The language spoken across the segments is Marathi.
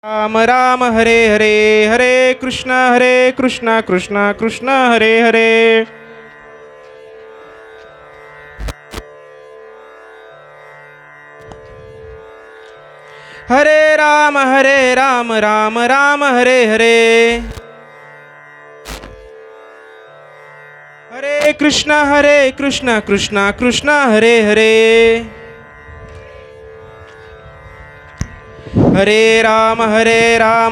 राम राम हरे हरे हरे कृष्ण कृष्ण कृष्ण हरे हरे. हरे राम राम राम हरे हरे. हरे कृष्ण कृष्ण कृष्ण हरे हरे. हरे राम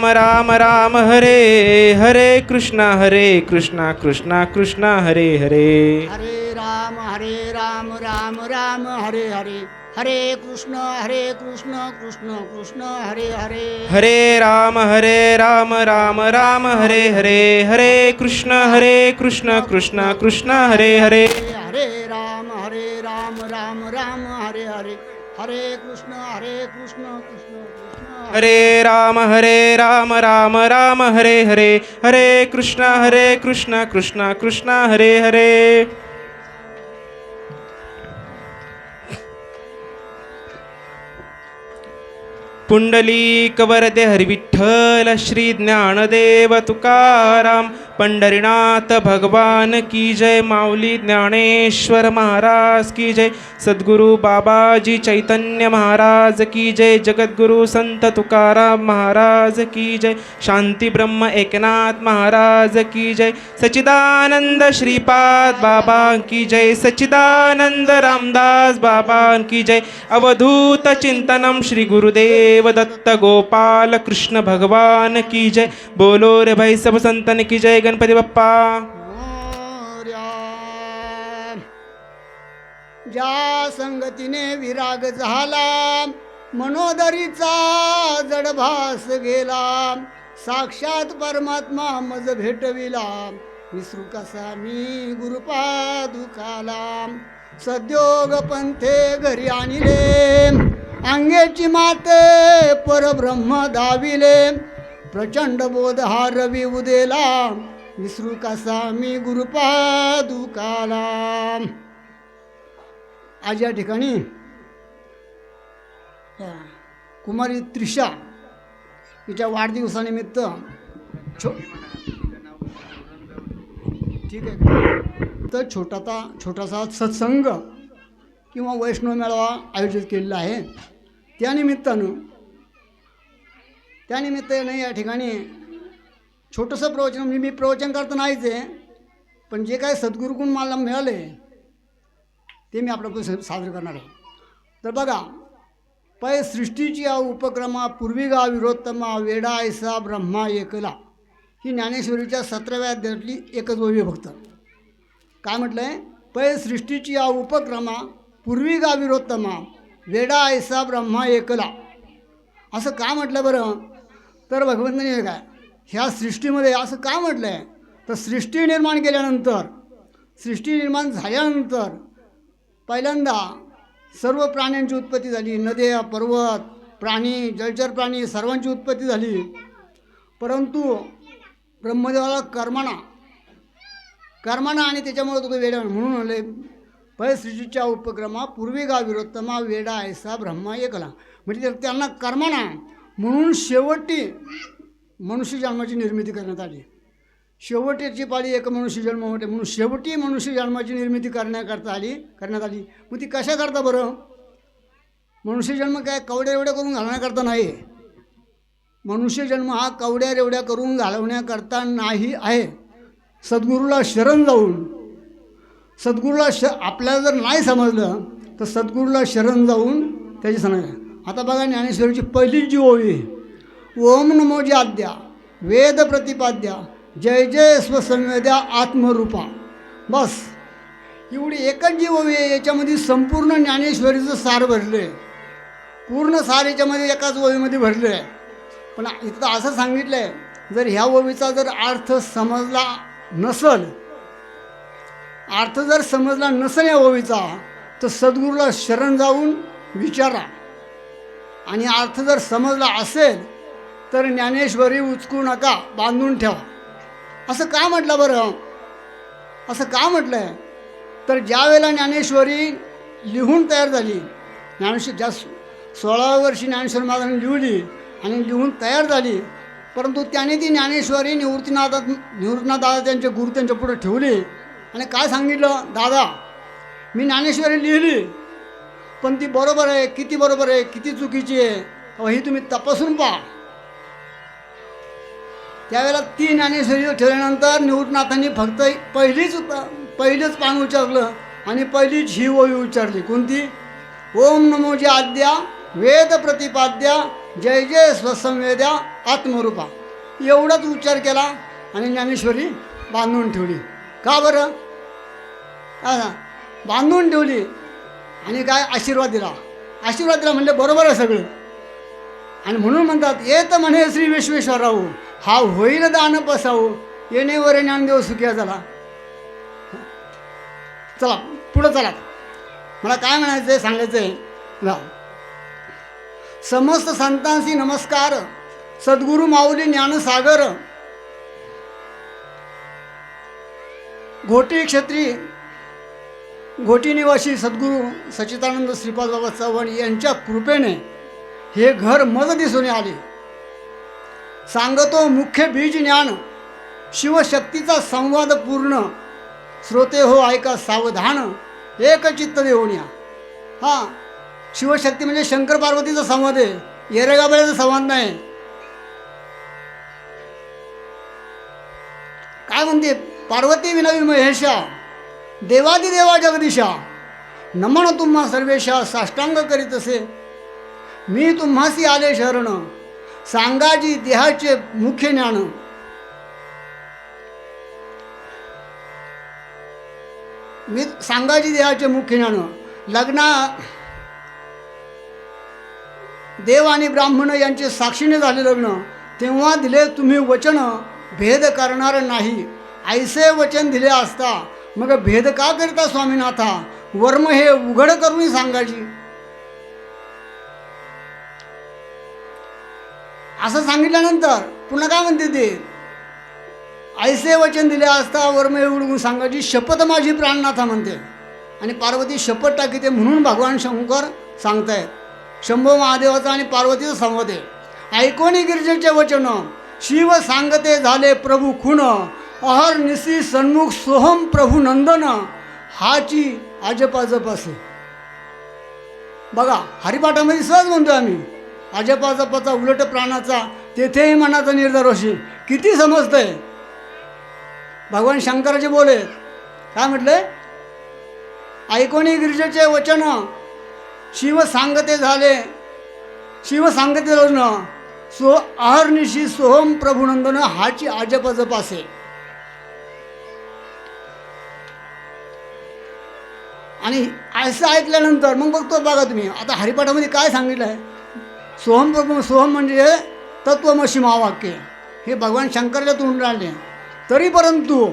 राम राम हरे हरे कृष्ण कृष्ण कृष्ण हरे हरे. हरे राम राम राम हरे हरे. हरे कृष्ण कृष्ण कृष्ण हरे हरे. हरे राम राम राम हरे हरे. हरे कृष्ण कृष्ण कृष्ण हरे हरे. हरे राम राम राम हरे हरे. हरे कृष्ण कृष्ण कृष्ण हरे राम राम हरे हरे. हरे कृष्ण कृष्ण हरे हरे. पुंडलीक वरदे हरिविठ्ठल श्री ज्ञानदेव तुकाराम. पंढरीनाथ भगवान की जय. माऊली ज्ञानेश्वर महाराज की जय. सद्गुरु बाबाजी चैतन्य महाराज की जय. जगद्गुरु संत तुकाराम महाराज की जय. शांती ब्रह्म एकनाथ महाराज की जय. सच्चिदानंद श्रीपाद बाबा की जय. सच्चिदानंद रामदास बाबा की जय. अवधूत चिंतनम श्री गुरुदेव दत्त गोपाल कृष्ण भगवान की जय. बोलो रे भाई सब संतन की जय. गणपती बाप्पा. मोरया. ज्या संगतीने विराग झाला, मनोदरीचा जडभास गेला, साक्षात परमात्मा मज भेटविला, विसरू कसा मी गुरुपादुकाला. सद्योग पंथे घरी आणिले, अंगेची माते परब्रह्म दाविले, प्रचंड बोध हा रवी उदेला, विसरू कसा मी गुरुपादुकाला. आज या ठिकाणी कुमारी त्रिशा हिच्या वाढदिवसानिमित्त ठीक आहे तर छोटासा सत्संग किंवा वैष्णव मेळावा आयोजित केलेला आहे. त्यानिमित्ताने या ठिकाणी छोटंसं प्रवचन मी प्रवचन करतो नाहीच आहे, पण जे काय सद्गुरुकडून मला मिळाले ते मी आपल्याकडून सादर करणार आहे. तर बघा, पै सृष्टीची या उपक्रमा पूर्वी गा विरोत्तमा वेडा ऐसा ब्रह्मा एकला, ही ज्ञानेश्वरीच्या 17व्या अध्यायातली एकच ओवी फक्त. काय म्हटलं आहे? पै सृष्टीची या उपक्रमा पूर्वी गा विरोत्तमा वेडा ऐसा ब्रह्मा एकला. असं का म्हटलं बरं? तर भगवंताने काय ह्या सृष्टीमध्ये असं का म्हटलं आहे? तर सृष्टी निर्माण केल्यानंतर, सृष्टी निर्माण झाल्यानंतर पहिल्यांदा सर्व प्राण्यांची उत्पत्ती झाली. नद्या, पर्वत, प्राणी, जलचर प्राणी सर्वांची उत्पत्ती झाली. परंतु ब्रह्मदेवाला कर्माना आणि त्याच्यामुळे तो वेडा म्हणून म्हणले पै सृष्टीच्या उपक्रमा पूर्वी गा विरोत्तमा वेडा ऐसा ब्रह्मा एकला. म्हणजे त्यांना कर्माना म्हणून शेवटी मनुष्य जन्माची निर्मिती करण्यात आली. शेवटची पाळी एक मनुष्य जन्म होते म्हणून शेवटी मनुष्य जन्माची निर्मिती करण्यात आली. मग ती कशा करता बरं? मनुष्य जन्म काय कवड्या एवढ्या करून घालण्याकरता नाही. मनुष्य जन्म हा कवड्या रेवड्या करून घालवण्याकरता नाही आहे. सद्गुरूला शरण जाऊन, आपल्याला जर नाही समजलं तर सद्गुरूला शरण जाऊन त्याची सण. आता बघा, ज्ञानेश्वरीची पहिली जी ओवी, ओम नमोजी आद्या वेद प्रतिपाद्या जय जय स्वसंवेद्या आत्मरूपा. बस एवढी एकच जी ओवी आहे, याच्यामध्ये संपूर्ण ज्ञानेश्वरीचं सार भरलं आहे. पूर्ण सार याच्यामध्ये एकाच ओवीमध्ये भरलं आहे. पण इथं असं सांगितलं आहे, जर ह्या ओवीचा जर अर्थ समजला नसेल या ओवीचा, तर सद्गुरूला शरण जाऊन विचारा. आणि अर्थ जर समजला असेल तर ज्ञानेश्वरी उचकू नका, बांधून ठेवा. असं का म्हटलं बरं? असं का म्हटलं आहे? तर ज्या वेळेला ज्ञानेश्वरी लिहून तयार झाली, ज्ञानेश्वर ज्या 16व्या वर्षी ज्ञानेश्वर महाराजांनी लिहिली आणि लिहून तयार झाली. परंतु त्याने ती ज्ञानेश्वरी निवृत्तीनाथ दादा त्यांचे गुरु त्यांच्या पुढे ठेवली आणि काय सांगितलं, दादा मी ज्ञानेश्वरी लिहिली, पण ती बरोबर आहे किती बरोबर आहे किती चुकीची आहे ही तुम्ही तपासून पहा. त्यावेळेला ती ज्ञानेश्वरी ठेवल्यानंतर निवृत्तीनाथांनी फक्त पहिलेच पान उच्चारलं आणि पहिलीच ही ओवी उच्चारली. कोणती? ओम नमो जे आद्या वेद प्रतिपाद्या जय जय स्वसंवेद्या आत्मरूपा. एवढाच उच्चार केला आणि ज्ञानेश्वरी बांधून ठेवली. का बरं? बांधून ठेवली आणि काय आशीर्वाद दिला. आशीर्वाद दिला म्हणजे बरोबर आहे सगळं. आणि म्हणून म्हणतात येत म्हणे श्री विश्वेश्वरराव हा होईल दान पसाऊ येणेवर ज्ञानदेव सुखिया झाला. चला पुढं चला. मला काय म्हणायचं आहे सांगायचं आहे. समस्त संतांशी नमस्कार. सद्गुरू माऊली ज्ञानसागर. घोटी क्षेत्री घोटी निवासी सद्गुरू सच्चिदानंद श्रीपाद बाबा चव्हाण यांच्या कृपेने हे घर मज दिसून आले. सांगतो मुख्य बीज ज्ञान शिवशक्तीचा संवाद पूर्ण. श्रोते हो ऐका सावधान एक चित्त देऊन या. हां, शिवशक्ती म्हणजे शंकर पार्वतीचा संवाद आहे, येरेगाबाळ्याचा संवाद नाही. काय म्हणते? पार्वती विनवी महेशा देवादिदेवा जगदीशा नमन तुम्हा सर्वेशा साष्टांग करीत असे मी तुम्हासी आले शरण सांगाजी देहाचे मुख्य ज्ञान. मी सांगाजी देहाचे मुख्य ज्ञान. लग्ना देव आणि ब्राह्मण यांचे साक्षीने झाले लग्न. तेव्हा दिले तुम्ही वचन भेद करणार नाही. ऐसे वचन दिले असता मग भेद का करता स्वामीनाथा. वर्म हे उघड करून सांगाजी. असं सांगितल्यानंतर पुन्हा काय म्हणते ते? ऐसे वचन दिले असता वर्म हे उघडून सांगाजी. शपथ माझी प्राणनाथा म्हणते आणि पार्वती शपथ टाकीते. म्हणून भगवान शंकर सांगतायत. शंभो महादेवाचा आणि पार्वतीचा संवाद आहे. ऐकोनी गिरिजेचे वचन शिव सांगते झाले प्रभू खून. अहर निसी सन्मुख सोहम प्रभू नंदन हाची अजपाजप असे. बघा हरिपाठामध्ये सहज म्हणतो आम्ही अजपाजपाचा उलट प्राणाचा तेथेही मनाचा निर्धार होशी. किती समजतंय? भगवान शंकराचे बोले काय म्हटले? ऐकोनी गिरिजेचे वचन शिव सांगते झाले शिव सांगते लग्न सो अहर्निशी सोहम प्रभुनंदन हाची अजपजप असे. आणि असं ऐकल्यानंतर मग बघतो बघा तुम्ही आता हरिपाठामध्ये काय सांगितलं आहे. सोहम प्रभू सोहम म्हणजे तत्वमसी महावाक्य. हे भगवान शंकराच्या तोंडून आले. तरी परंतु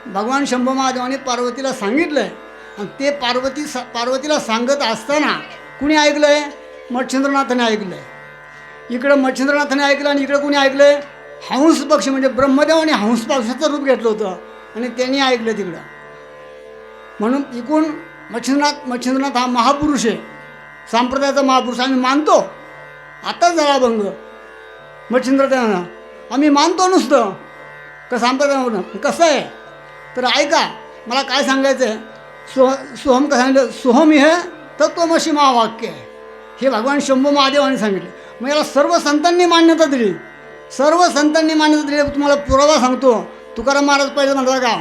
भगवान शंभू महादेवाने पार्वतीला सांगितलं आहे आणि ते पार्वतीला सांगत असताना कुणी ऐकलं आहे? मच्छिंद्रनाथाने ऐकलं आहे. इकडं मच्छिंद्रनाथाने ऐकलं आणि इकडं कुणी ऐकलं आहे? हंस पक्षी म्हणजे ब्रह्मदेवाने हंस पक्षाचं रूप घेतलं होतं आणि त्यांनी ऐकलं तिकडं. म्हणून इकडून मच्छिंद्रनाथ हा महापुरुष आहे, संप्रदायाचा महापुरुष आम्ही मानतो. आताच झाला भंग मच्छिंद्रनाथांना आम्ही मानतो नुसतं का संप्रदाय कसं आहे. तर ऐका मला काय सांगायचं आहे. सोहम का सांगितलं? सोहम हे तत्वमसी महावाक्य आहे. हे भगवान शंभू महादेवाने सांगितले. मग याला सर्व संतांनी मान्यता दिली. सर्व संतांनी मान्यता दिली. तुम्हाला पुरावा सांगतो. तुकाराम महाराज पहिले म्हणता का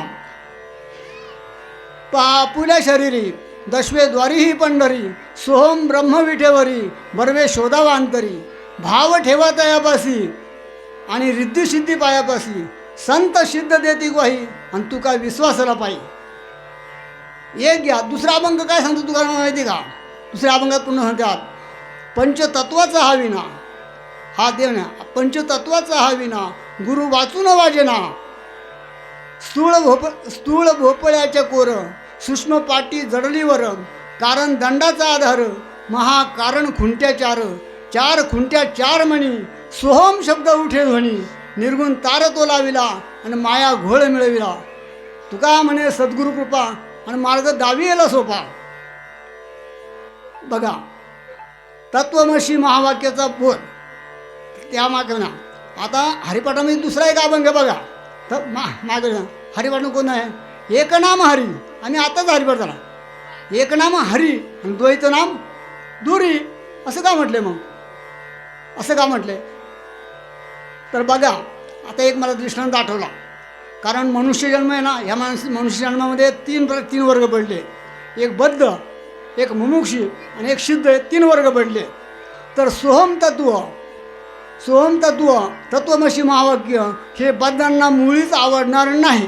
पापुल्या शरीरी दशवे द्वारी ही पंढरी सोहम ब्रह्म विठेवरी बर्वे शोधावा अंतरी भाव ठेवा तयापासी आणि रिद्धिसिद्धी पायापासी संत सिद्ध देती ग्वाही आणि तू काय विश्वासाला पायी. एक घ्या. दुसरा अभंग काय सांगतो तुकाराम माहिती का? दुसऱ्या अभंगात पुन्हा सांगतात पंचतत्वाचा हा विना हा देव ना पंचतत्वाचा हा विना गुरु वाचून वाजेना स्थूळ भोपळ्याच्या कोर सूक्ष्म पाटी जडलीवर कारण दंडाचा आधार महाकारण खुंट्या चार खुंट्या चार मणी सोहम शब्द उठे ध्वनी निर्गुण तार तो लाविला आणि माया घोळ मिळविला. तुका म्हणे सद्गुरु कृपा आणि मार्ग दावी याला सोपा. बघा तत्वमसी महावाक्याचा बोध त्या मागे ना आता हरिपाठामध्ये दुसरा एक अभंग बघा तर मागे ना हरिपाठ कोण आहे एक नाम हरी आणि आताच हरिपाठ झाला एक नाम हरी आणि द्वैत नाम दुरी असं का म्हटले मग असं का म्हटले तर बघा आता एक मला दृष्टांत आठवला कारण मनुष्य जन्म आहे ना ह्या मनुष्य जन्मामध्ये तीन वर्ग पडले एक बद्ध एक मुमुक्षी आणि एक सिद्ध हे 3 वर्ग पडले तर सोहम तत्व तत्वमसी महावाक्य हे बद्धांना मुळीच आवडणार नाही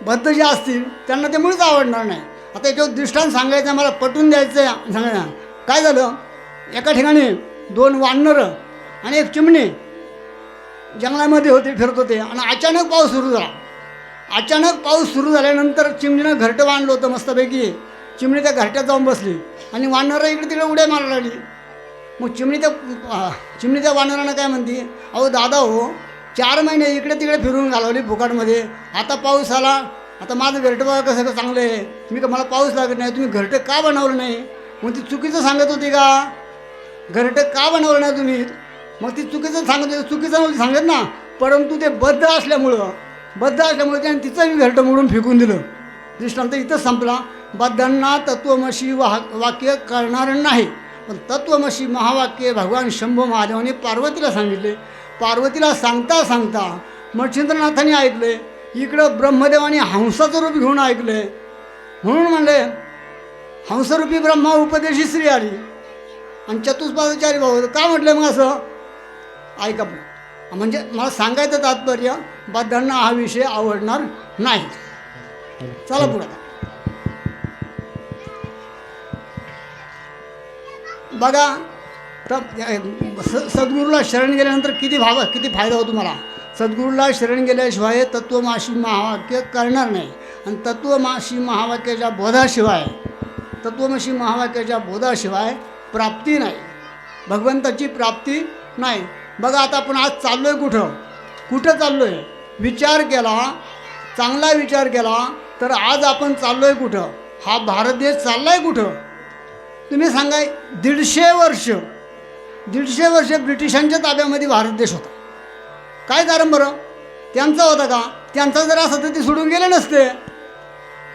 बद्ध जे असतील त्यांना ते मुळीच आवडणार नाही आता याच्यावर दृष्टांत सांगायचं मला पटवून द्यायचं आहे सांगायचं काय झालं एका ठिकाणी 2 वानरं आणि एक चिमणी जंगलामध्ये फिरत होते आणि अचानक पाऊस सुरू झाल्यानंतर चिमणीनं घरटं बांधलं होतं मस्तपैकी चिमणी त्या घरट्यात जाऊन बसली आणि वानरं इकडे तिकडे उड्या मारायला लागली मग चिमणी त्या वानरानं काय म्हणते अहो दादा हो 4 महिने इकडे तिकडे फिरून घालवली फुकाटमध्ये आता पाऊस आला आता माझं घरटं बघा कसं चांगलं आहे मला पाऊस लागत नाही तुम्ही घरटं का बनवलं नाही मग ती चुकीचं सांगत होती का घरटं का बनवलं नाही तुम्ही मग ती चुकीचं सांगत होती चुकीचं नव्हती सांगत ना परंतु ते बद्ध असल्यामुळं त्याने तिचंही घरटं मोडून फेकून दिलं दृष्टांत इथंच संपला बद्धांना तत्वमसी वाक्य कळणार नाही पण तत्वमसी महावाक्य भगवान शंभू महादेवाने पार्वतीला सांगितले पार्वतीला सांगता मच्छिंद्रनाथांनी ऐकले इकडं ब्रह्मदेवाने हंसाचं रूप घेऊन ऐकले म्हणून म्हणले हंसरूपी ब्रह्मा उपदेशी स्त्री आली आणि चतुष्पादाचारी भाऊ का म्हटलं मग असं ऐका म्हणजे मला सांगायचं तात्पर्य बद्धांना हा विषय आवडणार नाही चला पुढे बघा तर सद्गुरूला शरण गेल्यानंतर किती फायदा होतो मला सद्गुरूला शरण गेल्याशिवाय तत्वमसी महावाक्य करणार नाही आणि तत्वमसी महावाक्याच्या बोधाशिवाय प्राप्ती नाही भगवंताची प्राप्ती नाही बघा आता आपण आज चाललो आहे कुठं चाललो आहे चांगला विचार केला तर आज आपण चाललो आहे कुठं हा भारत देश चालला आहे कुठं तुम्ही सांगा 150 वर्ष ब्रिटिशांच्या ताब्यामध्ये भारत देश होता काय कारण बरं त्यांचा होता का त्यांचा जर असं तर ते सोडून गेले नसते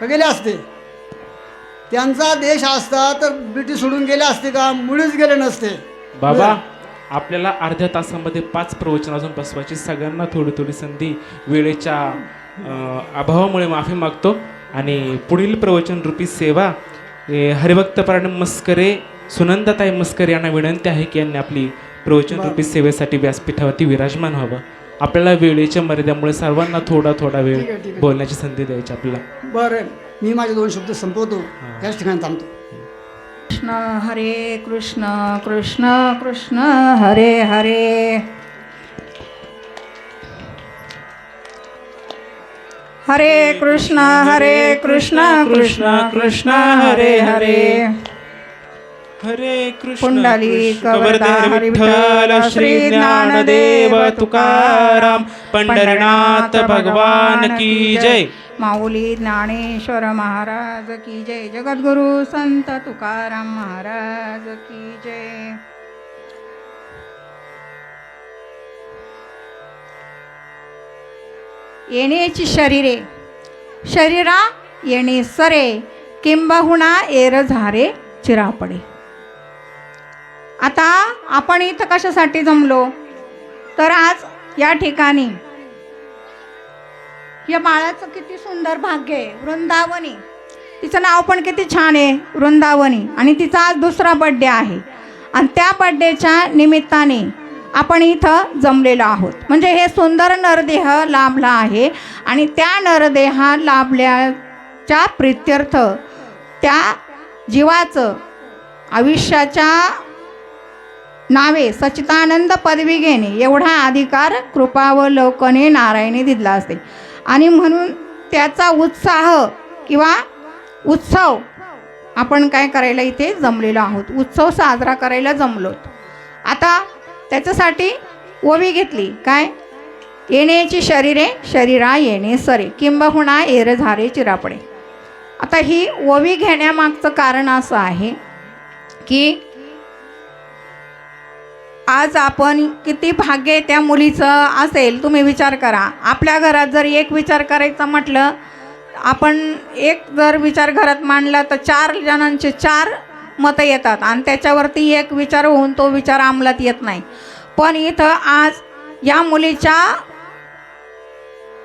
का गेले असते त्यांचा देश असता तर ब्रिटिश सोडून गेले असते का मुळीच गेले नसते बाबा आपल्याला अर्ध्या तासामध्ये 5 प्रवचन अजून बसवायची सगळ्यांना थोडी संधी वेळेच्या अभावामुळे माफी मागतो आणि पुढील प्रवचन रूपी सेवा हरिभक्तपरायण मस्करे सुनंदाताई मस्करे यांना विनंती आहे की यांनी आपली प्रवचन रूपी सेवेसाठी व्यासपीठावरती विराजमान व्हावं आपल्याला वेळेच्या मर्यादेमुळे सर्वांना थोडा वेळ बोलण्याची संधी द्यायची आपल्याला बरं मी माझे 2 शब्द संपवतो त्याच ठिकाणी थांबतो कृष्ण हरे कृष्ण कृष्ण कृष्ण हरे हरे हरे कृष्ण कृष्ण कृष्ण हरे हरे हरे कृष्ण पुंडलिक वरदे विठ्ठल श्री ज्ञानदेव तुकाराम पंढरीनाथ भगवान की जय माऊली ज्ञानेश्वर महाराज की जय जगद्गुरु संत तुकाराम महाराज की जय येण्याची शरीरा येणे सरे किंबहुना एर झारे चिरापडे आता आपण इथं कशासाठी जमलो तर आज या ठिकाणी या बाळाचं किती सुंदर भाग्य आहे वृंदावनी तिचं नाव पण किती छान आहे वृंदावनी आणि तिचा आज 2रा बड्डे आहे आणि त्या बड्डेच्या निमित्ताने आपण इथं जमलेलो आहोत म्हणजे हे सुंदर नरदेह लाभला आहे आणि त्या नरदेहा लाभल्याच्या प्रित्यर्थ त्या जीवाचं आयुष्याच्या नावे सच्चिदानंद पदवी घेणे एवढा अधिकार कृपावलोकने नारायणी दिला असते आणि म्हणून त्याचा उत्साह किंवा उत्सव आपण काय करायला इथे जमलेलो आहोत उत्सव साजरा करायला जमलोत आता त्याच्यासाठी ओवी घेतली काय येण्याची शरीरा येणे सरे किंबहुना एर झारे चिरापडे आता ही ओवी घेण्यामागचं कारण असं आहे की आज आपण किती भाग्य त्या मुलीचं असेल तुम्ही विचार करा. आपल्या घरात जर एक विचार करायचं म्हटलं, आपण एक जर विचार घरात मांडला तर 4 जणांचे 4 मतं येतात आणि त्याच्यावरती एक विचार होऊन तो विचार अंमलात येत नाही. पण इथं आज या मुलीच्या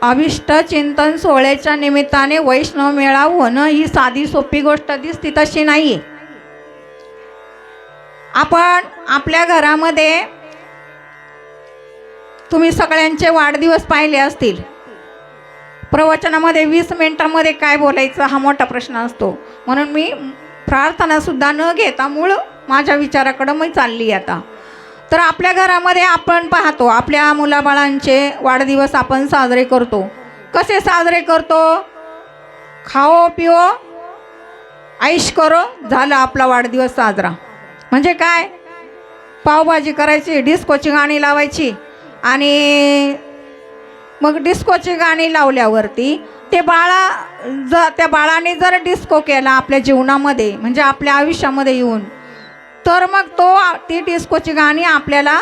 अभिष्ट चिंतन सोहळ्याच्या निमित्ताने वैष्णव मेळा होणं ही साधी सोपी गोष्ट दिसती तशी नाही आहे. आपण आपल्या घरामध्ये तुम्ही सगळ्यांचे वाढदिवस पाहिले असतील. प्रवचनामध्ये 20 मिनिटांमध्ये काय बोलायचं हा मोठा प्रश्न असतो. म्हणून मी प्रार्थनासुद्धा न घेता मूळ माझ्या विचाराकडं मी चालली आता. तर आपल्या घरामध्ये आपण पाहतो आपल्या मुलाबाळांचे वाढदिवस आपण साजरे करतो. कसे साजरे करतो? खाओ पिओ ऐश करो, झाला आपला वाढदिवस साजरा. म्हणजे काय? पावभाजी करायची, डिस्कोची गाणी लावायची आणि मग डिस्कोची गाणी लावल्यावरती ते त्या बाळाने जर डिस्को केला आपल्या जीवनामध्ये म्हणजे आपल्या आयुष्यामध्ये येऊन, तर मग ती डिस्कोची गाणी आपल्याला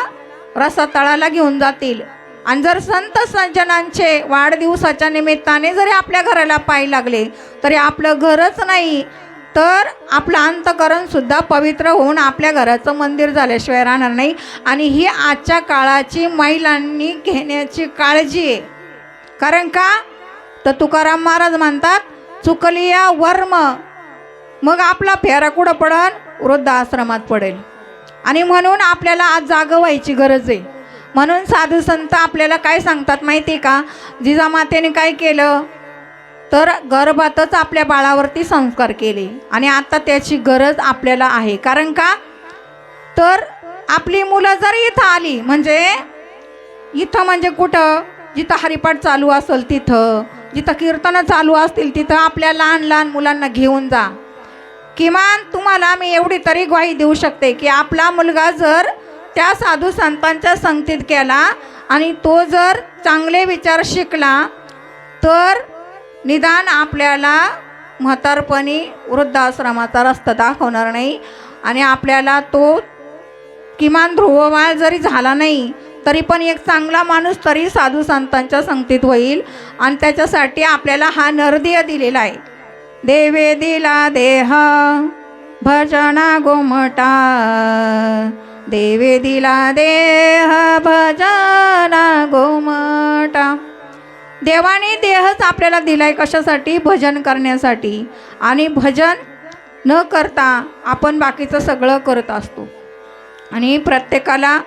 रसातळाला घेऊन जातील. आणि जर संत सज्जनांचे वाढदिवसाच्या निमित्ताने जरी आपल्या घराला पाय लागले तरी आपलं घरच नाही तर आपलं अंतःकरणसुद्धा पवित्र होऊन आपल्या घराचं मंदिर झाल्याशिवाय राहणार नाही. आणि ही आजच्या काळाची महिलांनी घेण्याची काळजी आहे. कारण का तर तुकाराम महाराज म्हणतात, चुकली या वर्म, मग आपला फेरा कुठं पडेल? वृद्धाश्रमात पडेल. आणि म्हणून आपल्याला आज जागं व्हायची गरज आहे. म्हणून साधू संत आपल्याला काय सांगतात माहिती आहे का? जिजामातेने काय केलं तर गर्भातच आपल्या बाळावरती संस्कार केले आणि आता त्याची गरज आपल्याला आहे. कारण का तर आपली मुलं जर इथं आली म्हणजे कुठं? जिथं हरिपाठ चालू असेल तिथं, जिथं कीर्तनं चालू असतील तिथं आपल्या लहान लहान मुलांना घेऊन जा. किमान तुम्हाला मी एवढी तरी ग्वाही देऊ शकते की आपला मुलगा जर त्या साधू संतांच्या संगतीत केला आणि तो जर चांगले विचार शिकला तर निदान आपल्याला म्हातारपणी वृद्धाश्रमाचा रस्ता दाखवणार नाही. आणि आपल्याला तो किमान ध्रुवमाळ जरी झाला नाही तरी पण एक चांगला माणूस तरी साधू संतांच्या संगतीत होईल. आणि त्याच्यासाठी आपल्याला हा नरदेह दिलेला आहे. देवे दिला देह भजना गोमटा, देवे दिला देह भजना गोमटा. देवाने देहच आपल्याला दिलाय कशासाठी? भजन करण्यासाठी. आणि भजन न करता आपण बाकीचं सगळं करत असतो. आणि प्रत्येकाला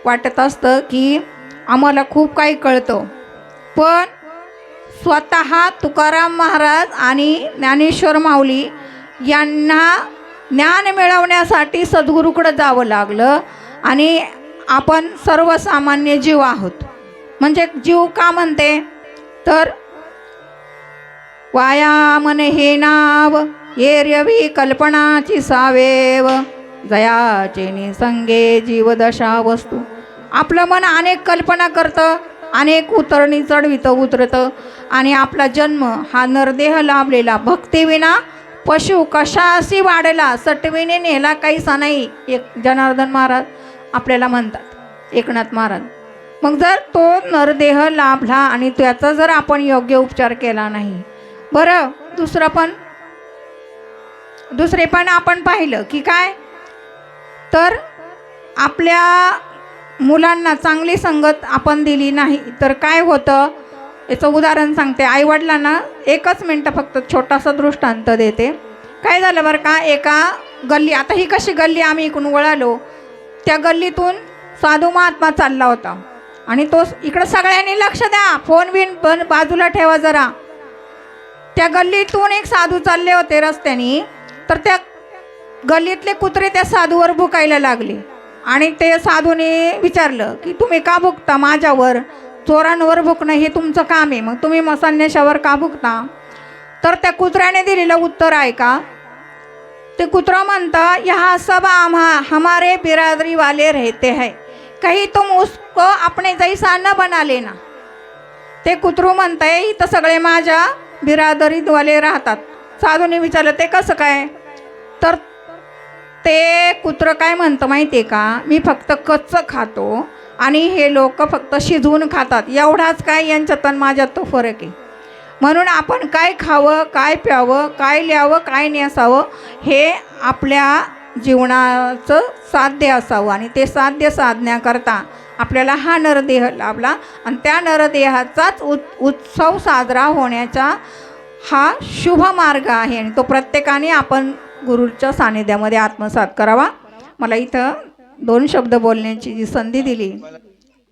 वाटत असतं की आम्हाला खूप काही कळतं, पण स्वतः तुकाराम महाराज आणि ज्ञानेश्वर माऊली यांना ज्ञान मिळवण्यासाठी सद्गुरूकडे जावं लागलं. आणि आपण सर्वसामान्य जीव आहोत. म्हणजे जीव का म्हणते तर वाया मन हे नाव एरवी कल्पनाची सावेव, जयाचे निसंगे जीवदशा वस्तू. आपलं मन अनेक कल्पना करतं, अनेक उतरणी चढवितं उतरतं. आणि आपला जन्म हा नरदेह लाभलेला भक्तीविना पशु कशाशी वाढला सटविने नेला काहीसा नाही, एक जनार्दन महाराज आपल्याला म्हणतात, एकनाथ महाराज. मग जर तो नरदेह लाभला आणि त्याचा जर आपण योग्य उपचार केला नाही, बरं दुसरे पण आपण पाहिलं की काय तर आपल्या मुलांना चांगली संगत आपण दिली नाही तर काय होतं याचं उदाहरण सांगते. आईवडिलांना 1 मिनटं फक्त छोटासा दृष्टांत देते. काय झालं बरं का, एका गल्ली, आता ही कशी गल्ली आम्ही इकडून वळालो, त्या गल्लीतून साधू महात्मा चालला होता आणि तो इकडं सगळ्यांनी लक्ष द्या, फोन बिन पण बाजूला ठेवा जरा. त्या गल्लीतून एक साधू चालले होते रस्त्याने, तर त्या गल्लीतले कुत्रे त्या साधूवर भुकायला लागले आणि ते साधूने विचारलं की तुम्ही का भुकता माझ्यावर? चोरांवर भुकणं हे तुमचं काम आहे, मग तुम्ही संन्याशावर का भुकता? तर त्या कुत्र्याने दिलेलं उत्तर आहे का, ते कुत्रा म्हणता यहाँ सब हमारे बिरादरी वाले रहते हैं, कहीं तुम उसको अपने जैसा न बना लेना. ते कुत्रू म्हणताय इथं सगळे माझ्या बिरादरीवाले राहतात. साधूने विचारलं ते कसं काय, तर ते कुत्रं काय म्हणतं माहिती आहे का, मी फक्त कच्चं खातो आणि हे लोक फक्त शिजवून खातात, एवढाच काय यांच्यात आणि माझ्यात तो फरक आहे. म्हणून आपण काय खावं, काय प्यावं, काय ल्यावं, काय नेसावं हे आपल्या जीवनाचं साध्य असावं. आणि ते साध्य साधण्याकरता आपल्याला हा नरदेह लाभला आणि त्या नरदेहाचाच उत्सव साजरा होण्याचा हा शुभ मार्ग आहे आणि तो प्रत्येकाने आपण गुरुच्या सानिध्यामध्ये आत्मसात करावा. मला इथं 2 शब्द बोलण्याची जी संधी दिली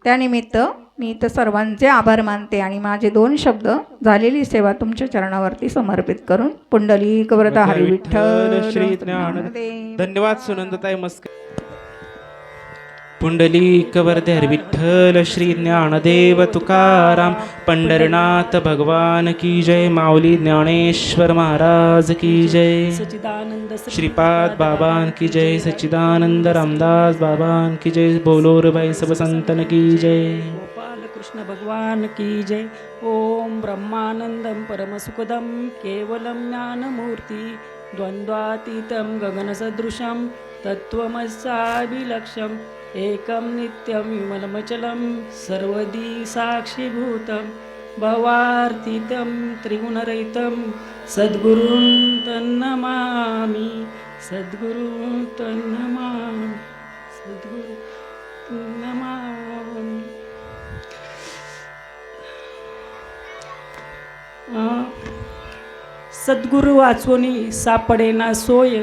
त्यानिमित्त मी इथं सर्वांचे आभार मानते आणि माझे 2 शब्द झालेली सेवा तुमच्या चरणावरती समर्पित करून पुंडलिक वरद हरी विठ्ठल श्री ज्ञानदेव. धन्यवाद सुनंदताई मस्के. पुंडलिक वरदे हरी विठ्ठल श्री ज्ञानदेव तुकाराम पंढरनाथ भगवान की जय. माऊली ज्ञानेश्वर महाराज की जय. सच्चिदानंद श्रीपाद बाबान की जय. सच्चिदानंद रामदास बाबान की जय. बोलो रे भाई सब संतन की जय. गोपाल कृष्ण भगवान की जय. ओम ब्रह्मानंदम परमसुखदम केवलम ज्ञानमूर्ति द्वंद्वातीतं गगनसदृशं तत्त्वमस्याभिलक्ष्यम् एकं नित्यं विमलमचलं सर्वदी साक्षीभूतं भवार्थितं त्रिगुणरहितं सद्गुरुं तन्नमामि. सद्गुरुं तन्नमामि. सद्गुरु तन्नमामि. सद्गुरु वाचवणी सापडेना सोय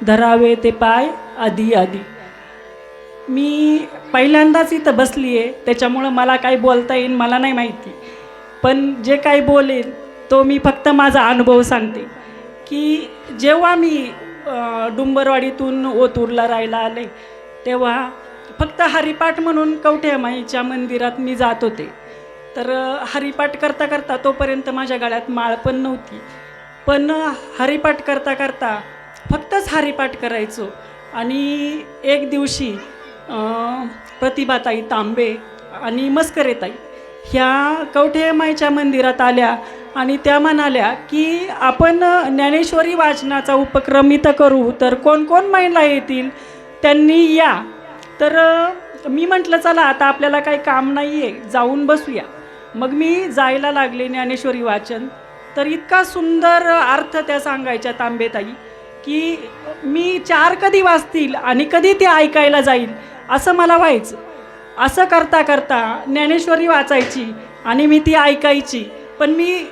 धरावे ते पाय आधी आधी. मी पहिल्यांदाच इथं बसली आहे त्याच्यामुळं मला काही बोलता येईल मला नाही माहिती, पण जे काही बोलेन तो मी फक्त माझा अनुभव सांगते की जेव्हा मी डुंबरवाडीतून ओतूरला राहायला आले तेव्हा फक्त हरिपाठ म्हणून कवठेमाईच्या मंदिरात मी जात होते. तर हरिपाठ करता करता तोपर्यंत माझ्या गळ्यात माळ पण नव्हती, पण हरिपाठ करता करता फक्तच हरिपाठ करायचो. आणि एक दिवशी प्रतिभाताई तांबे आणि मस्करेताई ह्या कवठेमाईच्या मंदिरात आल्या आणि त्या म्हणाल्या की आपण ज्ञानेश्वरी वाचनाचा उपक्रम इथं करू, तर कोण कोण महिला येतील त्यांनी या. तर मी म्हटलं चला आता आपल्याला काही काम नाही आहे, जाऊन बसूया. मग मी जायला लागले ज्ञानेश्वरी वाचन. तर इतका सुंदर अर्थ त्या सांगायच्या तांबेताई की मी 4 कधी वाचतील आणि कधी ते ऐकायला जाईल असं मला व्हायचं. असं करता करता ज्ञानेश्वरी वाचायची आणि मी ती ऐकायची. पण मी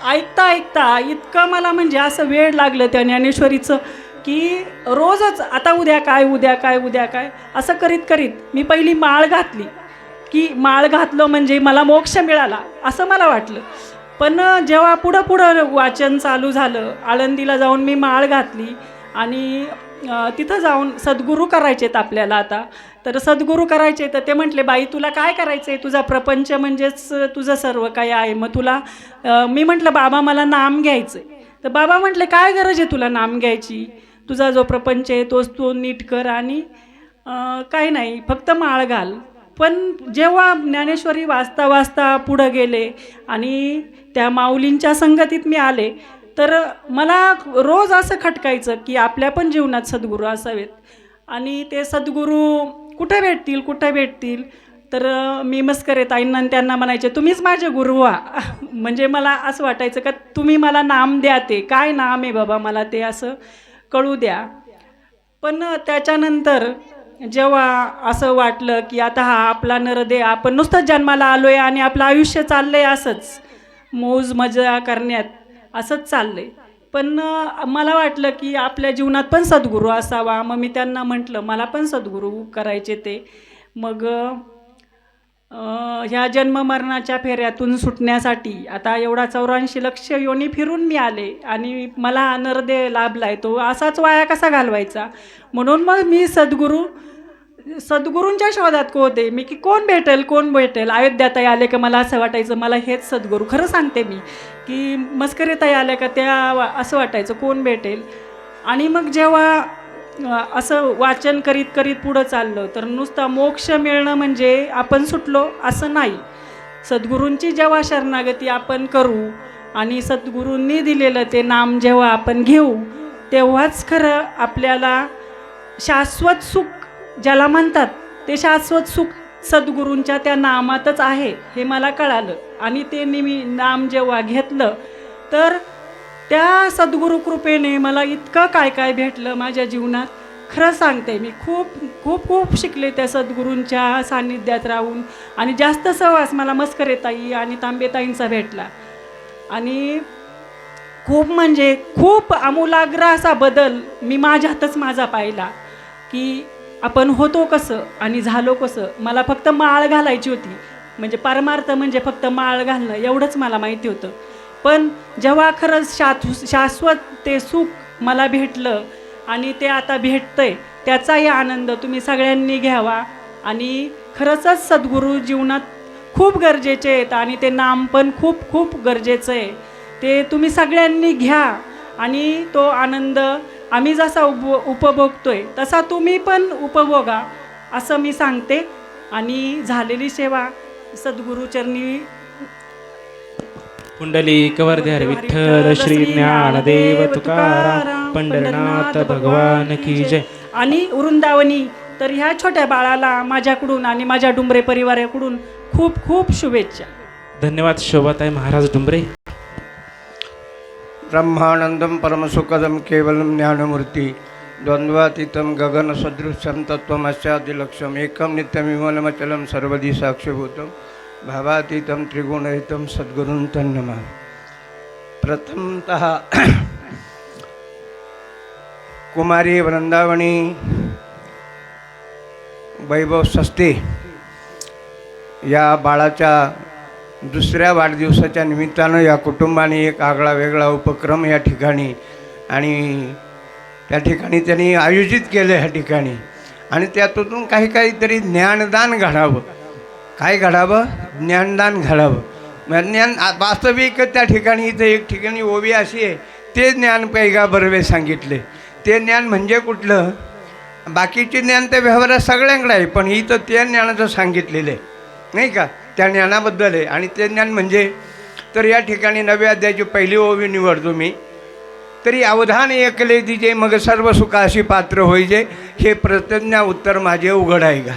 ऐकता ऐकता इतकं मला म्हणजे असं वेळ लागलं त्या ज्ञानेश्वरीचं की रोजच आता उद्या काय उद्या काय उद्या काय असं करीत करीत मी पहिली माळ घातली की माळ घातलं म्हणजे मला मोक्ष मिळाला असं मला वाटलं. पण जेव्हा पुढं वाचन चालू झालं आळंदीला जाऊन मी माळ घातली आणि तिथं जाऊन सद्गुरू करायचेत आपल्याला आता. तर सद्गुरू करायचे तर ते म्हटले बाई तुला काय करायचं आहे, तुझा प्रपंच म्हणजेच तुझं सर्व काही आहे, मग तुला मी म्हटलं बाबा मला नाम घ्यायचं आहे. तर बाबा म्हटले काय गरज आहे तुला नाम घ्यायची, तुझा जो प्रपंच आहे तोच तू नीट कर आणि काय नाही फक्त माळ घाल. पण जेव्हा ज्ञानेश्वरी वाचता वाचता पुढं गेले आणि त्या माऊलींच्या संगतीत मी आले तर मला रोज असं खटकायचं की आपल्या पण जीवनात सद्गुरू असावेत. आणि ते सद्गुरू कुठे भेटतील तर मी मस्करेत आईंना त्यांना म्हणायचे तुम्हीच माझे गुरु व्हा. म्हणजे मला असं वाटायचं का तुम्ही मला नाम द्या, ते काय नाम आहे बाबा मला ते असं कळू द्या. पण त्याच्यानंतर जेव्हा असं वाटलं की आता हा आपला नरदेह आपण नुसतंच जन्माला आलो आहे आणि आपलं आयुष्य चाललं आहे असंच मौज मजा करण्यात असंच चाललं आहे, पण मला वाटलं की आपल्या जीवनात पण सद्गुरू असावा. मग मी त्यांना म्हटलं मला पण सद्गुरू करायचे ते. मग ह्या जन्ममरणाच्या फेऱ्यातून सुटण्यासाठी आता एवढा 84 लक्ष योनी फिरून मी आले आणि मला नरदेह लाभला आहे, तो असाच वाया कसा घालवायचा. म्हणून मग मी सद्गुरूंच्या शोधात होते मी की कोण भेटेल. अयोध्याताई आले का मला असं वाटायचं मला हेच सद्गुरू, खरं सांगते मी की मस्करेताई आल्या का त्या असं वाटायचं कोण भेटेल. आणि मग जेव्हा असं वाचन करीत करीत पुढं चाललं तर नुसता मोक्ष मिळणं म्हणजे आपण सुटलो असं नाही. सद्गुरूंची जेव्हा शरणागती आपण करू आणि सद्गुरूंनी दिलेलं ते नाम जेव्हा आपण घेऊ तेव्हाच खरं आपल्याला शाश्वत सुख ज्याला म्हणतात ते शाश्वत सुख सद्गुरूंच्या त्या नामातच आहे हे मला कळालं. आणि ते मी नाम जेव्हा घेतलं तर त्या सद्गुरू कृपेने मला इतकं काय काय भेटलं माझ्या जीवनात. खरं सांगते, मी खूप खूप खूप शिकले त्या सद्गुरूंच्या सान्निध्यात राहून. आणि जास्त सहवास मला मस्करेताई आणि तांबेताईंचा भेटला. आणि खूप म्हणजे खूप आमूलाग्र असा बदल मी माझ्यातच माझा पाहिला की आपण होतो कसं आणि झालो कसं. मला फक्त माळ घालायची होती, म्हणजे परमार्थ म्हणजे फक्त माळ घालणं एवढंच मला माहिती होतं. पण जेव्हा खरंच शाश्वत ते सुख मला भेटलं आणि ते आता भेटतंय त्याचाही आनंद तुम्ही सगळ्यांनी घ्यावा. आणि खरंच सद्गुरू जीवनात खूप गरजेचे आहेत आणि ते नाम पण खूप खूप गरजेचं आहे. ते तुम्ही सगळ्यांनी घ्या आणि तो आनंद आम्ही जसा उपभोगतोय तसा तुम्ही पण उपभोगा असं मी सांगते. आणि झालेली सेवा सद्गुरूचरणी पुंडलिक वरद्यार विठ्ठल श्री ज्ञानदेव तुकाराम पंढरनाथ भगवान की जय. आणि वृंदावनी तर ह्या छोट्या बाळाला माझ्याकडून आणि माझ्या डुंबरे परिवाराकडून खूप खूप शुभेच्छा. धन्यवाद शोभाताई महाराज डुंबरे. ब्रह्मानंदं परमसुखदं केवलं ज्ञानमूर्ति द्वन्द्वातीतं गगनसदृशं तत्त्वमस्यादिलक्ष्यम् एकं नित्यमिमलमचलं सर्वदि साक्षीभूतं भावातीतं त्रिगुणरहितं सद्गुरुं तन्नमामि. प्रथमतः कुमारी वृंदावनी वैभव सस्ते या बाळाच्या दुसऱ्या वाढदिवसाच्या निमित्तानं या कुटुंबाने एक आगळा वेगळा उपक्रम या ठिकाणी आणि त्या ठिकाणी त्यांनी आयोजित केलं ह्या ठिकाणी. आणि त्यातून काहीतरी ज्ञानदान घडावं. काय घडावं? ज्ञानदान घडावं. मग ज्ञान वास्तविक त्या ठिकाणी इथं एक ठिकाणी ओवी अशी आहे, ते ज्ञान पैगा बर्वे सांगितले. ते ज्ञान म्हणजे कुठलं? बाकीचे ज्ञान तर व्यवहारात सगळ्यांकडे आहे, पण इथं त्या ज्ञानाचं सांगितलेलं आहे नाही का, त्या ज्ञानाबद्दल आहे. आणि ते ज्ञान म्हणजे तर या ठिकाणी नव्या अध्यायाची पहिली ओवी निवडतो मी. तरी अवधान ऐकले दिजे मग सर्व सुखाशी पात्र होईजे, हे प्रतिज्ञा उत्तर माझे उघड आहे का.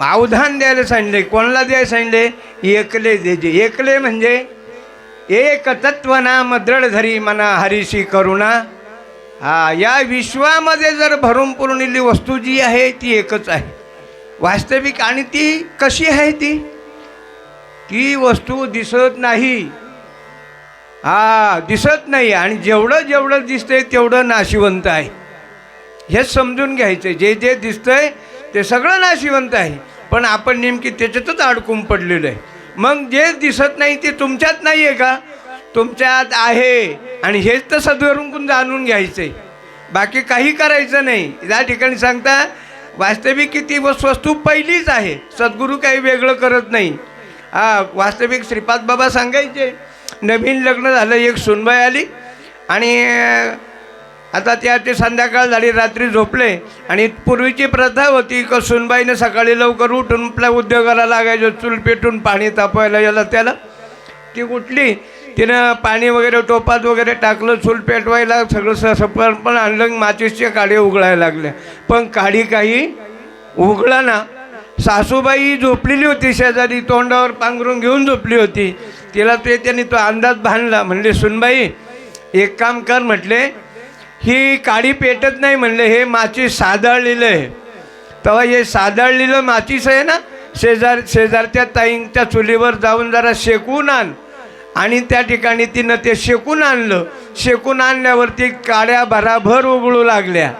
अवधान द्यायला सांगितले. कोणाला द्यायला सांगितले? एकले देजे. एकले म्हणजे एक तत्वनाम दृढ धरी मना हरीशी करुणा. या विश्वामध्ये जर भरून पुरलेली वस्तू जी आहे ती एकच आहे वास्तविक. आणि ती कशी आहे? ती वस्तू दिसत नाही. दिसत नाही. आणि जेवढं जेवढं दिसतंय तेवढं नाशिवंत आहे. हेच समजून घ्यायचं. जे जे दिसतंय ते सगळं नाशिवंत आहे, पण आपण नेमकी त्याच्यातच अडकून पडलेलं आहे. मग जे दिसत नाही ते तुमच्यात नाही आहे का? तुमच्यात आहे. आणि हेच तर सद्गुरूंकडून जाणून घ्यायचं आहे, बाकी काही करायचं नाही. या ठिकाणी सांगता वास्तविक ती वस्तू पहिलीच आहे. सद्गुरू काही वेगळं करत नाही. वास्तविक श्रीपाद बाबा सांगायचे, नवीन लग्न झालं, एक सुनबाई आली आणि आता ते संध्याकाळ झाली, रात्री झोपले. आणि पूर्वीची प्रथा होती का सुनबाईनं सकाळी लवकर उठून आपल्या उद्योगाला लागायचं, चूल पेटून पाणी तापवायला याला त्याला. ती उठली, तिनं पाणी वगैरे टोपात वगैरे टाकलं, चूल पेटवायला सगळं सफळ पण आणलं. माचीसच्या काडी उघडायला लागल्या, पण काडी काही उघडा ना. सासूबाई झोपलेली होती शेजारी, तोंडावर पांघरून घेऊन झोपली होती. तिला त्यांनी तो अंदाज बांधला. म्हणले, सुनबाई एक काम कर, म्हटले ही काडी पेटत नाही, म्हणले हे माचीस सादळलेलं आहे. तेव्हा हे सादळलेलं माचीस आहे ना, शेजारच्या ताईंच्या चुलीवर जाऊन जरा शेकून आण. आणि त्या ठिकाणी तिनं ते शेकून आणलं. शेकून आणल्यावरती काड्या भराभर उघडू लागल्या.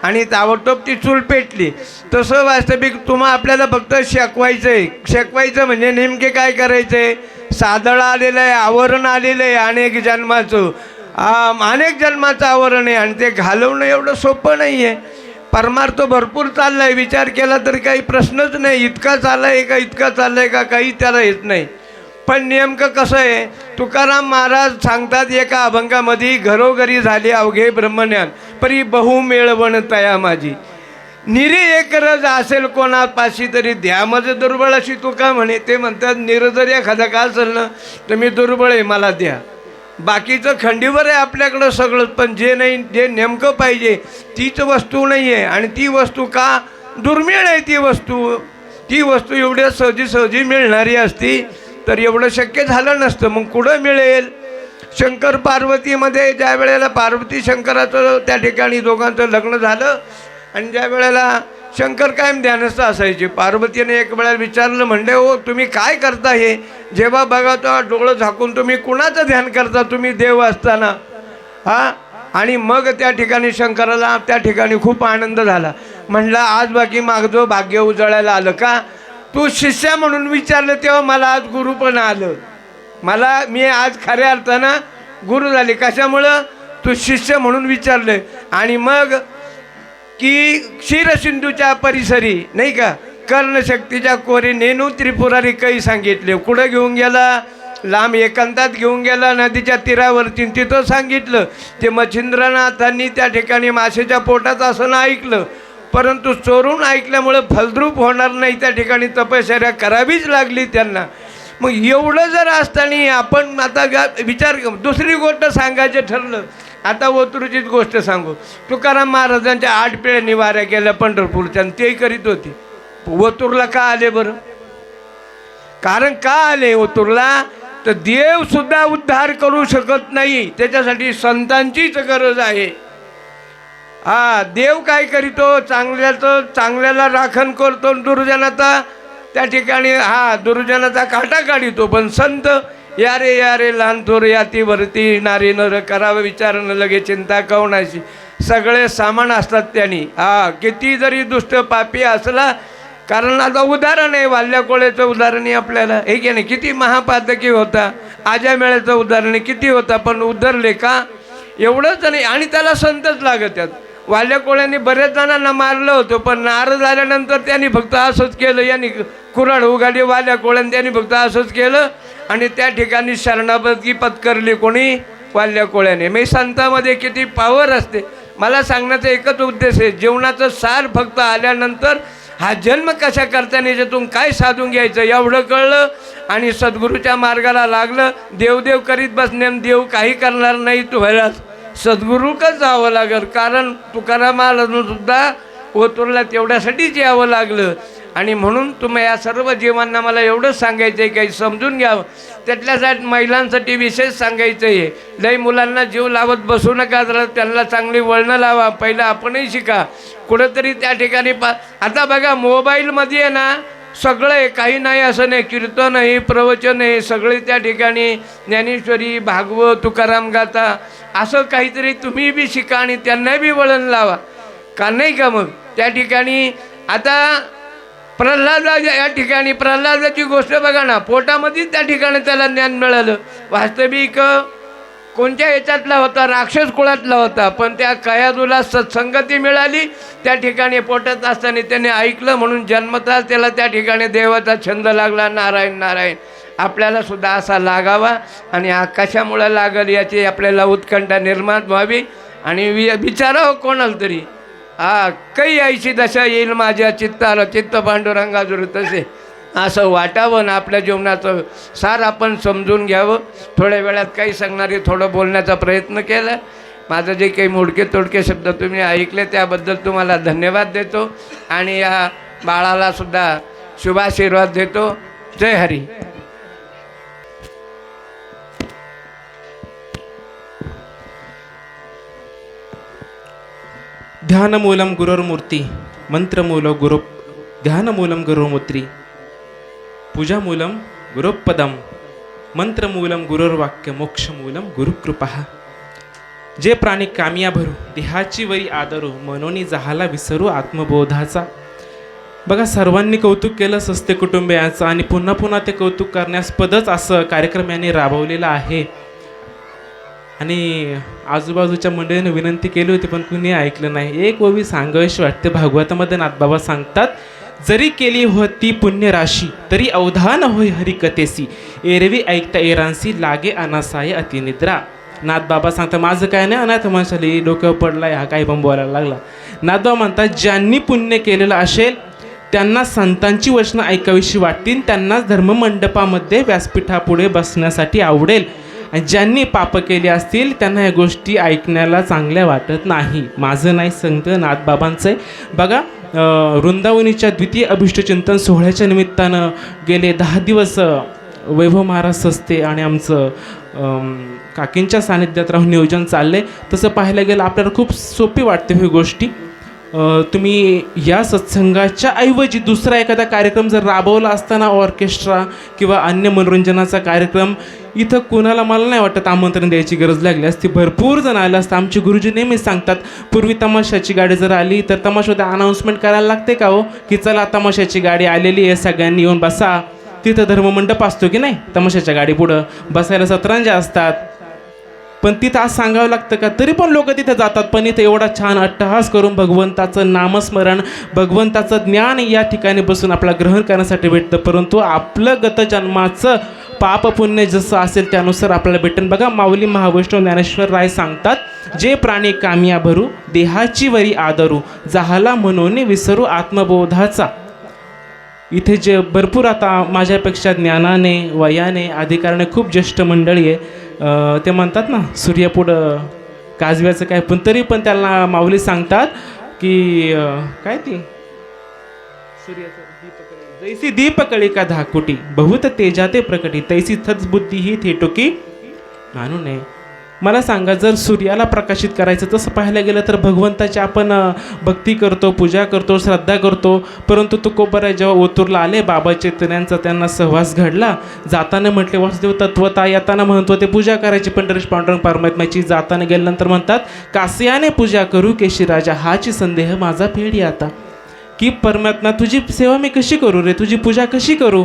आणि ताबडतोब ती चूल पेटली. तसं वास्तविक आपल्याला फक्त शेकवायचं आहे. शेकवायचं म्हणजे नेमके काय करायचं आहे? सादळ आलेलं आहे, आवरण आलेलं आहे अनेक जन्माचं. अनेक जन्माचं आवरण आहे आणि ते घालवणं एवढं सोपं नाही आहे. परमार्थ भरपूर चालला आहे, विचार केला तर काही प्रश्नच नाही. इतका चालला आहे का, इतका चालला आहे का, काही त्याला येत नाही. पण नेमकं कसं आहे, तुकाराम महाराज सांगतात एका अभंगामध्ये, घरोघरी झाले अवघे ब्रह्मज्ञान परी बहु मिळवण तया माझी. निरी एक रज असेल कोणापाशी तरी द्या मज दुर्बळ अशी तुका म्हणे. ते म्हणतात निर जर एखादा का असेल ना तर मी दुर्बळ आहे, मला द्या. बाकीचं खंडीवर आहे आपल्याकडं सगळं, पण जे नाही, जे नेमकं पाहिजे तीच वस्तू नाही आहे. आणि ती वस्तू का दुर्मिळ आहे, ती वस्तू एवढ्या सहजी मिळणारी असती तर एवढं शक्य झालं नसतं. मग कुठं मिळेल? शंकर पार्वतीमध्ये ज्या वेळेला पार्वती शंकराचं त्या ठिकाणी दोघांचं लग्न झालं आणि ज्या वेळेला शंकर कायम ध्यानस्थ असायचे, पार्वतीने एक वेळेला विचारलं, म्हणले हो तुम्ही काय करता हे? जेव्हा बघा तो डोळं झाकून तुम्ही कुणाचं ध्यान करता, तुम्ही देव असताना? हां. आणि मग त्या ठिकाणी शंकराला त्या ठिकाणी खूप आनंद झाला. म्हणला आज बाकी मागजो भाग्य उजळायला आलं का? तू शिष्य म्हणून विचारलं तेव्हा मला आज गुरु पण आलं. मी आज खऱ्या अर्थानं गुरु झाले. कशामुळं? तू शिष्य म्हणून विचारलं. आणि मग की क्षीरसिंधूच्या परिसरी नाही का कर्णशक्तीच्या कोरी नेनू त्रिपुरारी काही सांगितले. कुठं घेऊन गेला? लांब एकांतात घेऊन गेला, नदीच्या तीरावरती. तिथं सांगितलं ते मच्छिंद्रनाथांनी त्या ठिकाणी मासेच्या पोटात असं ऐकलं, परंतु चोरून ऐकल्यामुळं फलद्रूप होणार नाही, त्या ठिकाणी तपश्चर्या करावीच लागली त्यांना. मग एवढं जर असताना आपण आता विचार, दुसरी गोष्ट सांगायचं ठरलं, आता ओतूरचीच गोष्ट सांगू. तुकाराम महाराजांच्या 8 पिढ्या निवाऱ्या केल्या पंढरपूरच्या, ते करीत होती. ओतूरला का आले बरं? कारण का आले ओतूरला? तर देव सुद्धा उद्धार करू शकत नाही, त्याच्यासाठी संतांचीच गरज आहे. देव काय करीतो? चांगल्याला राखण करतो, दुर्जनाचा त्या ठिकाणी दुर्जनाचा काटा काढितो. पण संत या रे लहान थोर यातीवरती नारी नर करावं विचारणं लगे चिंता कवनाशी. सगळे सामान असतात त्यांनी. किती जरी दुष्ट पापी असला, कारण आता उदाहरण आहे वाल्या कोळ्याचं उदाहरण आहे आपल्याला, हे की नाही? किती महापातकी होता, आजामेळ्याचं उदाहरण किती होता, पण उद्धरले का? एवढंच नाही. आणि त्याला संतच लागत आहेत. वाल्या कोळ्यांनी बऱ्याच जणांना मारलं होतं, पण नारळ झाल्यानंतर त्यांनी फक्त असंच केलं. यांनी कुऱ्हाड उघाडी, वाल्या कोळ्यांनी त्यांनी फक्त असंच केलं आणि त्या ठिकाणी शरणागती पत्करली. कोणी? वाल्या कोळ्याने. मी संतामध्ये किती पावर असते. मला सांगण्याचा एकच उद्देश आहे, जीवनाचं सार फक्त आल्यानंतर हा जन्म कशा करताना याच्यातून काय साधून घ्यायचं एवढं कळलं आणि सद्गुरूच्या मार्गाला लागलं. देवदेव करीत बसणे, देव काही करणार नाही, तू व्हायला सद्गुरूकच जावं लागेल. कारण तुकारामाला सुद्धा ओतूरला तेवढ्यासाठीच यावं लागलं. आणि म्हणून तुम्ही या सर्व जीवांना मला एवढंच सांगायचं आहे, काही समजून घ्यावं. त्यातल्यासाठी महिलांसाठी विशेष सांगायचं आहे, लई मुलांना जीव लावत बसू नका, जरा त्यांना चांगली वळणं लावा. पहिलं आपणही शिका कुठंतरी त्या ठिकाणी. आता बघा मोबाईलमध्ये आहे ना सगळं आहे, काही नाही असं नाही. कीर्तन आहे, प्रवचन आहे, सगळे त्या ठिकाणी ज्ञानेश्वरी, भागवत, तुकाराम गाथा, असं काहीतरी तुम्ही बी शिका आणि त्यांना बी वळण लावा, का नाही का? मग त्या ठिकाणी आता प्रल्हाद या ठिकाणी प्रल्हादाची गोष्ट बघा ना, पोटामध्येच त्या ठिकाणी त्याला ज्ञान मिळालं. वास्तविक कोणत्या याच्यातला होता? राक्षस कुळातला होता, पण त्या कयादूला सत्संगती मिळाली. त्या ठिकाणी पोटात असताना त्याने ऐकलं, म्हणून जन्मताच त्याला त्या ठिकाणी देवाचा छंद लागला. नारायण नारायण. आपल्याला सुद्धा असा लागावा आणि हा कशामुळे लागल याची आपल्याला उत्कंठा निर्माण व्हावी आणि विचारावं कोणाला तरी. काही आईची दशा येईल माझ्या चित्ताला, चित्त पांडुरंगाजुर तसे, असं वाटावं ना. आपल्या जीवनाचं सार आपण समजून घ्यावं. थोड्या वेळात काही सांगणारे थोडं बोलण्याचा प्रयत्न केला. माझं जे काही मोडके तोडके शब्द तुम्ही ऐकले त्याबद्दल तुम्हाला धन्यवाद देतो आणि या बाळाला सुद्धा शुभाशीर्वाद देतो. जय हरी. ध्यानमूलं गुरुर्मूर्ती, मंत्रमूलं गुरु, ध्यानमूलं गुरुमूर्ती, पूजामूलं गुरुपदम, मंत्रमूलं गुरुर्वाक्य, मोक्षमूलं गुरुकृपा. जे प्राणी कामिया भरू, देहाची वरी आदरू, मनोनी जहाला विसरू आत्मबोधाचा. बघा, सर्वांनी कौतुक केलं सस्ते कुटुंबियांचं आणि पुन्हा पुन्हा ते कौतुक करण्यास्पदच असं कार्यक्रम यांनी राबवलेला आहे. आणि आजूबाजूच्या मंडळीने विनंती केली होती पण कुणी ऐकलं नाही. एक ओवी सांगावीशी वाटते. भागवतामध्ये नाथबाबा सांगतात, जरी केली होती पुण्य राशी तरी अवधान होय हरिकथेसी, एरवी ऐकता एरांसी लागे अनासाय अतिनिद्रा. नाथबाबा सांगतात, माझं काय नाही अनाथ माणसाली डोक्यावर पडलाय हा काही पण बोलायला लागला. नाथबाबा म्हणतात, ज्यांनी पुण्य केलेलं असेल त्यांना संतांची वचनं ऐकावीशी वाटतील, त्यांनाच धर्ममंडपामध्ये व्यासपीठापुढे बसण्यासाठी आवडेल आणि ज्यांनी पाप केली असतील त्यांना ह्या गोष्टी ऐकण्याला चांगल्या वाटत नाही. माझं नाही सांगतं नाथबाबांचं आहे. बघा वृंदावनीच्या द्वितीय अभिष्टचिंतन सोहळ्याच्या निमित्तानं गेले 10 दिवस वैभव महाराज सस्ते आणि आमचं काकींच्या सानिध्यात राहून नियोजन चाललं आहे. तसं पाहायला गेलं आपल्याला खूप सोपी वाटते ही गोष्टी. तुम्ही या सत्संगाच्या ऐवजी दुसरा एखादा कार्यक्रम जर राबवला असताना ऑर्केस्ट्रा किंवा अन्य मनोरंजनाचा कार्यक्रम इथं कोणाला मला नाही वाटत आमंत्रण द्यायची गरज लागली असती. भरपूर जण आलं असतं. आमचे गुरुजी नेहमीच सांगतात पूर्वी तमाशाची गाडी जर आली तर तमाशामध्ये अनाऊन्समेंट करायला लागते का हो की चला तमाशाची गाडी आलेली आहे सगळ्यांनी येऊन बसा. तिथं धर्ममंडप असतो की नाही तमाशाच्या गाडी पुढं बसायला सतरंजा असतात. पण तिथं आज सांगावं लागतं का तरी पण लोक तिथं जातात. पण इथं एवढा छान अट्टहास करून भगवंताचं नामस्मरण भगवंताचं ज्ञान या ठिकाणी बसून आपला ग्रहण करण्यासाठी भेटतं. परंतु आपलं गतजन्माचं पाप पुण्य जसं असेल त्यानुसार आपल्याला भेटेल. बघा माऊली महावैष्णव ज्ञानेश्वर राय सांगतात जे प्राणी कामिया भरू देहाची वरी आदरू जाहला म्हणून विसरू आत्मबोधाचा. इथे जे भरपूर आता माझ्यापेक्षा ज्ञानाने वयाने अधिकाराने खूप ज्येष्ठ मंडळी आहे. ते म्हणतात ना सूर्यापुढं काजव्याचं काय पण तरी पण त्याला माऊली सांगतात की काय ती सूर्याचं दीपकळी जैसी दीपकळी का धाकुटी बहुत तेजाते प्रकटी तैसी थच बुद्धी ही थेटोकी मानू नये. मला सांगा जर सूर्याला प्रकाशित करायचं तसं पाहायला गेलं तर भगवंताची आपण भक्ती करतो पूजा करतो श्रद्धा करतो. परंतु तुकोबराय जेव्हा ओतूरला आले बाबा चैतन्यांचा त्यांना सहवास घडला. जाताना म्हटले वासुदेव तत्वता येताना म्हणतो ते पूजा करायची पंढरीश पांडुरंग परमात्म्याची. जाताना गेल्यानंतर म्हणतात कासियाने पूजा करू केशीराजा हाची संदेह माझा फेडी आता की परमात्मा तुझी सेवा मी कशी करू रे तुझी पूजा कशी करू.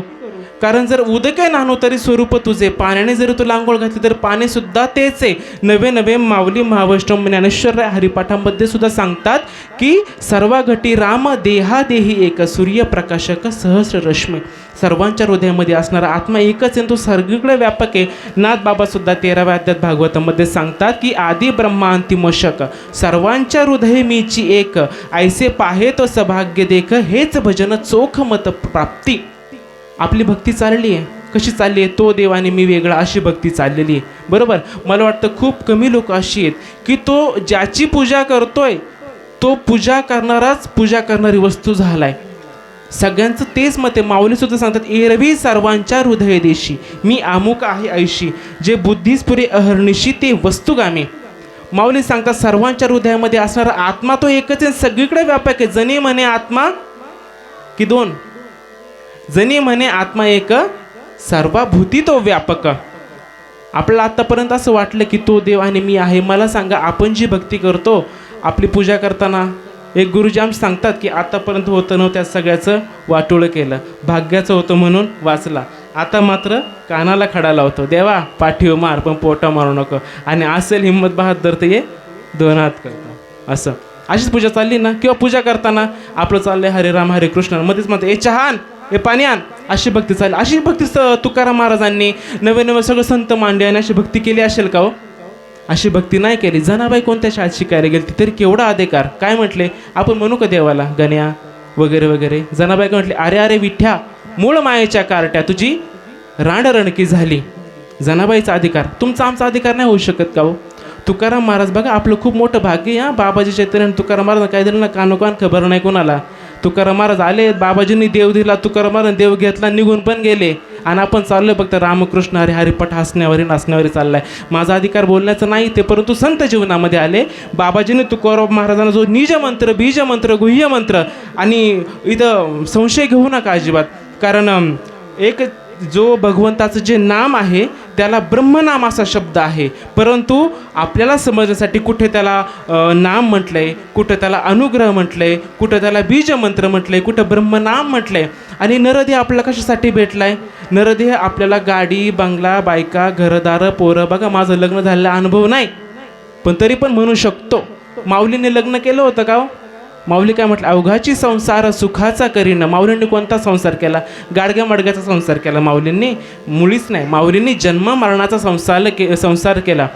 कारण जर उदके नानो तरी स्वरूप तुझे पाण्याने जरी तुला आंघोळ घातली तर पाणी सुद्धा तेच आहे. नवे नवे माऊली महावैष्णव ज्ञानेश्वर हरिपाठामध्ये सुद्धा सांगतात की सर्व घटी राम देहा देही एक सूर्यप्रकाशक सहस्र रश्मी. सर्वांच्या हृदयामध्ये असणारा आत्मा एकच आहे तो सगळीकडे व्यापक आहे. नाथबाबा सुद्धा 13व्या अध्यायात भागवतामध्ये सांगतात की आदी ब्रह्मा अंतिमोषक सर्वांच्या हृदय मीची एक ऐसे पाहे तो सभाग्य देख हेच भजन चोख मत प्राप्ती. आपली भक्ती चालली आहे कशी चालली आहे तो देव आणि मी वेगळा अशी भक्ती चाललेली आहे. बरोबर मला वाटतं खूप कमी लोक अशी आहेत की तो ज्याची पूजा करतोय तो पूजा करणाराच पूजा करणारी वस्तू झालाय. सगळ्यांचं तेच मत आहे. माऊली सुद्धा सांगतात एरवी सर्वांच्या हृदय देशी मी आमुक आहे ऐशी जे बुद्धीस पुरे अहर्निशी ते वस्तुगामी. माऊली सांगतात सर्वांच्या हृदयामध्ये असणारा आत्मा तो एकच आहे सगळीकडे व्यापक आहे. जणी म्हणे आत्मा की दोन जणी म्हणे आत्मा एक सर्वभूती तो व्यापक. आपल्याला आत्तापर्यंत असं वाटलं की तो देव आणि मी आहे. मला सांगा आपण जी भक्ती करतो आपली पूजा करताना एक गुरुजी आमचे सांगतात की आतापर्यंत होतं नव्हत्या सगळ्याचं वाटोळं केलं भाग्याचं होतं म्हणून वाचला. आता मात्र कानाला खडा लावतो देवा पाठीव मार पण पोटा मारू नको आणि असेल हिंमत बहादर तर ये दोन हात करतो. असं अशीच पूजा चालली ना किंवा पूजा करताना आपलं चाललंय हरे राम हरे कृष्ण मध्येच म्हणते ए चहान हे पाणी आण अशी भक्ती चालली. अशी भक्ती तुकाराम महाराजांनी नवे नवे सगळं संत मांडे आणि अशी भक्ती केली असेल का हो. अशी भक्ती नाही केली. जनाबाई कोणत्या शाळेत शिकायला गेली तरी केवढा अधिकार काय म्हटले आपण म्हणू का देवाला गण्या वगैरे वगैरे. जनाबाई काय म्हटले अरे अरे विठ्ठा मूळ मायेच्या कार्ट्या तुझी रांडरणकी झाली. जनाबाईचा अधिकार तुमचा आमचा अधिकार नाही होऊ शकत का हो. तुकाराम महाराज बघा आपलं खूप मोठं भाग्य आहे. बाबाजी चैतन्य तुकाराम महाराज काय दिलं ना कानोकान खबर नाही कोणाला. तुकाराम महाराज आले बाबाजींनी देव दिला तुकाराम महाराज देव घेतला निघून पण गेले आणि आपण चाललोय फक्त रामकृष्ण हरी हरिपट हसण्यावरी नाचण्यावरी चाललाय. माझा अधिकार बोलण्याचं नाही ते परंतु संत जीवनामध्ये आले. बाबाजींनी तुकाराम महाराजांना जो निज मंत्र बीज मंत्र गुह्य मंत्र आणि इथं संशय घेऊ नका अजिबात. कारण एक जो भगवंताचं जे नाम आहे त्याला ब्रह्मनाम असा शब्द आहे. परंतु आपल्याला समजण्यासाठी कुठे त्याला नाम म्हटलंय कुठं त्याला अनुग्रह म्हटलंय कुठं त्याला बीज मंत्र म्हटलंय कुठं ब्रह्मनाम म्हटलंय. आणि नरदेह आपल्याला कशासाठी भेटलाय. नरदेह आपल्याला गाडी बंगला बायका घरदार पोरं बघा माझं लग्न झालेला अनुभव नाही पण तरी पण म्हणू शकतो. माऊलीने लग्न केलं होतं का हो. माऊली काय म्हटलं अवघाची संसार सुखाचा करीन. माऊलींनी कोणता संसार केला गाडग्या मडग्याचा संसार केला माऊलींनी मुळीच नाही. माऊलींनी जन्म मरणाचा संसार केला.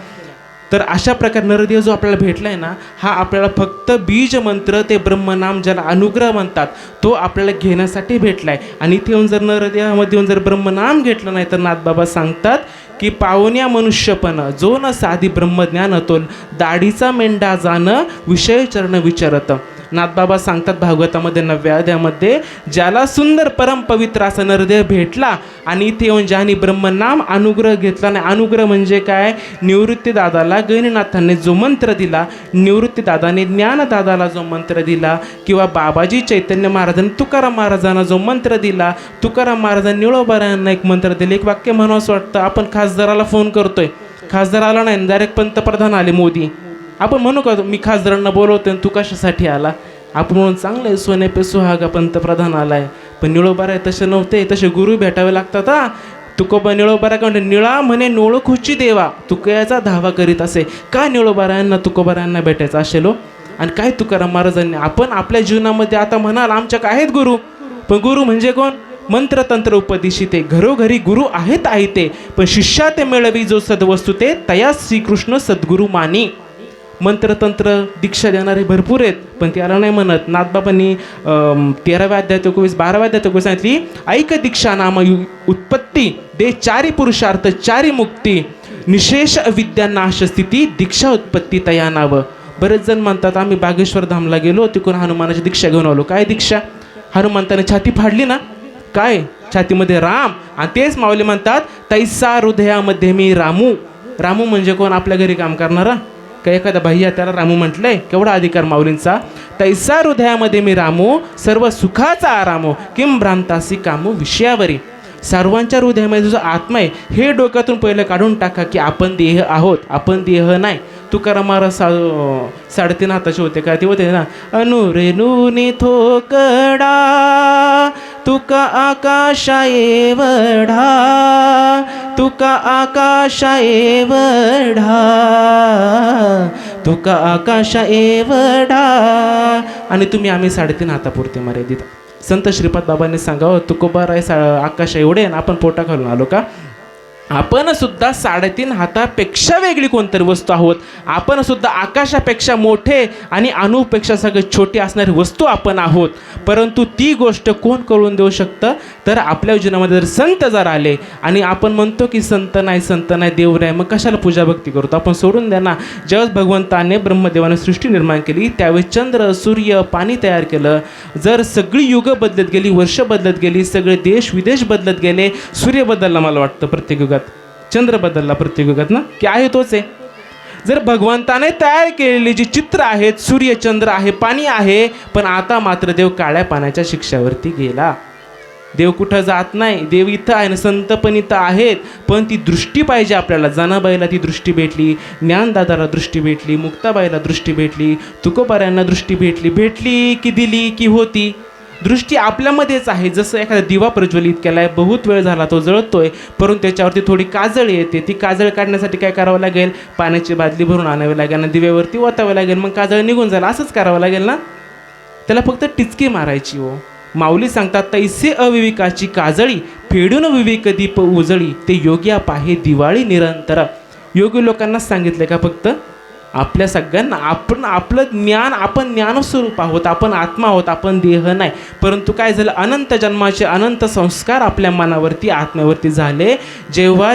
तर अशा प्रकारे नरदेव जो आपल्याला भेटला आहे ना, हा आपल्याला फक्त बीज मंत्र, ते ब्रह्मनाम ज्याला अनुग्रह म्हणतात, तो आपल्याला घेण्यासाठी भेटला आहे. आणि इथे येऊन जर नरदेवामध्ये येऊन जर ब्रह्मनाम घेतलं नाही तर नाथबाबा सांगतात की पावण्या मनुष्यपण जो न साधी ब्रह्मज्ञान तोल, दाढीचा मेंढा जाणं विषय चरण विचारत. नाथबाबा सांगतात भागवतामध्ये 9व्या अध्यायामध्ये, ज्याला सुंदर परम पवित्र असा नरदेव भेटला आणि इथे येऊन ज्याने ब्रह्मनाम अनुग्रह घेतला नाही. अनुग्रह म्हणजे काय? निवृत्ती दादाला गैनीनाथांनी जो मंत्र दिला, निवृत्ती दादाने ज्ञानदादाला जो मंत्र दिला, किंवा बाबाजी चैतन्य महाराजांनी तुकाराम महाराजांना जो मंत्र दिला, तुकाराम महाराजांनी निळोबारायांना एक मंत्र दिले. एक वाक्य म्हणावं असं वाटतं, आपण खासदाराला फोन करतोय, खासदार आला नाही, डायरेक्ट पंतप्रधान आले मोदी, आपण म्हणू का मी खासदारांना बोलवतोय तू कशासाठी आला? आपण म्हणून चांगलं आहे, सोने पे सुहागा पंतप्रधान आलाय. पण निळोबाराय तसे नव्हते, तसे गुरु भेटावे लागतात. हा तुकोबा निळोबारा का म्हणते, निळा म्हणे नोळखुची देवा, तुकयाचा धावा करीत असे. का निळोबारायांना तुकोबारायांना भेटायचं असेल? आणि काय तुकाराम महाराजांनी आपण आपल्या जीवनामध्ये आता म्हणाल आमच्या आहेत गुरु, पण गुरु म्हणजे कोण? मंत्रतंत्र उपदेशी ते घरोघरी गुरु आहेत आहे ते, पण शिष्या ते मिळवी जो सद्वस्तू ते तया श्रीकृष्ण सद्गुरू मानी. मंत्रतंत्र दीक्षा देणारे भरपूर आहेत, पण त्याला नाही म्हणत. नाथबाबांनी 13व्या अध्यायात 12व्या अध्यायात सांगितली, ऐक दीक्षा नाम उत्पत्ती दे चारी पुरुषार्थ चारी मुक्ती, निशेष विद्या नाश स्थिती दीक्षा उत्पत्ती तया नाव. बरेच जण म्हणतात आम्ही बागेश्वर धामला गेलो, तिकडून हनुमानाची दीक्षा घेऊन आलो. काय दीक्षा? हनुमंताने छाती फाडली ना, काय छातीमध्ये राम, आणि तेच माऊली म्हणतात तैसा हृदयामध्ये मी रामू. रामू म्हणजे कोण? आपल्या घरी काम करणारा. का एखादा भैया त्याला रामू म्हटलंय? केवढा अधिकार माऊलींचा. तैसा हृदयामध्ये मी रामू, सर्व सुखाचा आरामो, किम भ्रांतासी कामो विषयावरी. सर्वांच्या हृदयामध्ये जो आत्मा आहे हे डोक्यातून पहिलं काढून टाका की आपण देह आहोत, आपण देह नाही. तुकाराम महाराज 3.5 हाताचे होते का? ते होते ना, अनुरेनुनी थोकडा तुका आकाशा एवढा, तुका आकाशा एवढा, तुका आकाशा एवढा. आणि तुम्ही आम्ही 3.5 हातापुरते मर्यादित. संत श्रीपाद बाबांनी सांगावं, तुकोबाराय आकाश एवढे आणि आपण पोटा घालून आलो का? आपण सुद्धा 3.5 हातापेक्षा वेगळी कोणतरी वस्तू आहोत. आपण सुद्धा आकाशापेक्षा मोठे आणि अणुपेक्षा सगळे छोटे असणारी वस्तू आपण आहोत. परंतु ती गोष्ट कोण कळून देऊ शकतं? तर आपल्या जीवनामध्ये जर संत जर आले, आणि आपण म्हणतो की संत नाही देव नाही, मग कशाला पूजा भक्ती करतो? आपण सोडून द्या ना. ज्यावेळेस भगवंताने ब्रह्मदेवाने सृष्टी निर्माण केली त्यावेळेस चंद्र सूर्य पाणी तयार केलं. जर सगळी युग बदलत गेली, वर्ष बदलत गेली, सगळे देश विदेश बदलत गेले, सूर्य बदलला मला वाटतं प्रत्येक युगात, चंद्र बदलला प्रत्येक युगात ना, की आहे तोच आहे. जर भगवंताने तयार केलेली जी चित्र आहेत, सूर्य चंद्र आहे, पाणी आहे, पण आता मात्र देव काळ्या पाण्याच्या शिक्षावरती गेला. देव कुठं जात नाही, देव इथं आहे ना, संत पण इथं आहेत, पण ती दृष्टी पाहिजे आपल्याला. जनाबाईला ती दृष्टी भेटली, ज्ञानदादाला दृष्टी भेटली, मुक्ताबाईला दृष्टी भेटली, तुकोबारायांना दृष्टी भेटली की दिली की होती? दृष्टी आपल्यामध्येच आहे. जसं एखादा दिवा प्रज्वलित केला आहे, बहुत वेळ झाला तो जळतोय, परंतु त्याच्यावरती थोडी काजळ येते. ती काजळ काढण्यासाठी काय करावं लागेल? पाण्याची बादली भरून आणावी लागेल आणि दिव्यावरती ओतावं लागेल, मग काजळ निघून जाईल. असंच करावं लागेल ना, त्याला फक्त टिचकी मारायची. हो, माऊली सांगतात, तैसे अविवेकाची काजळी फेडून विवेक दीप उजळी, ते योग्या पाहे दिवाळी निरंतर. योगी लोकांना सांगितलं का? फक्त आपल्या सगळ्यांना. आपण आपलं ज्ञान, आपण ज्ञानस्वरूप आहोत, आपण आत्मा आहोत, आपण देह नाही. परंतु काय झालं? अनंत जन्माचे अनंत संस्कार आपल्या मनावरती आत्म्यावरती झाले. जेव्हा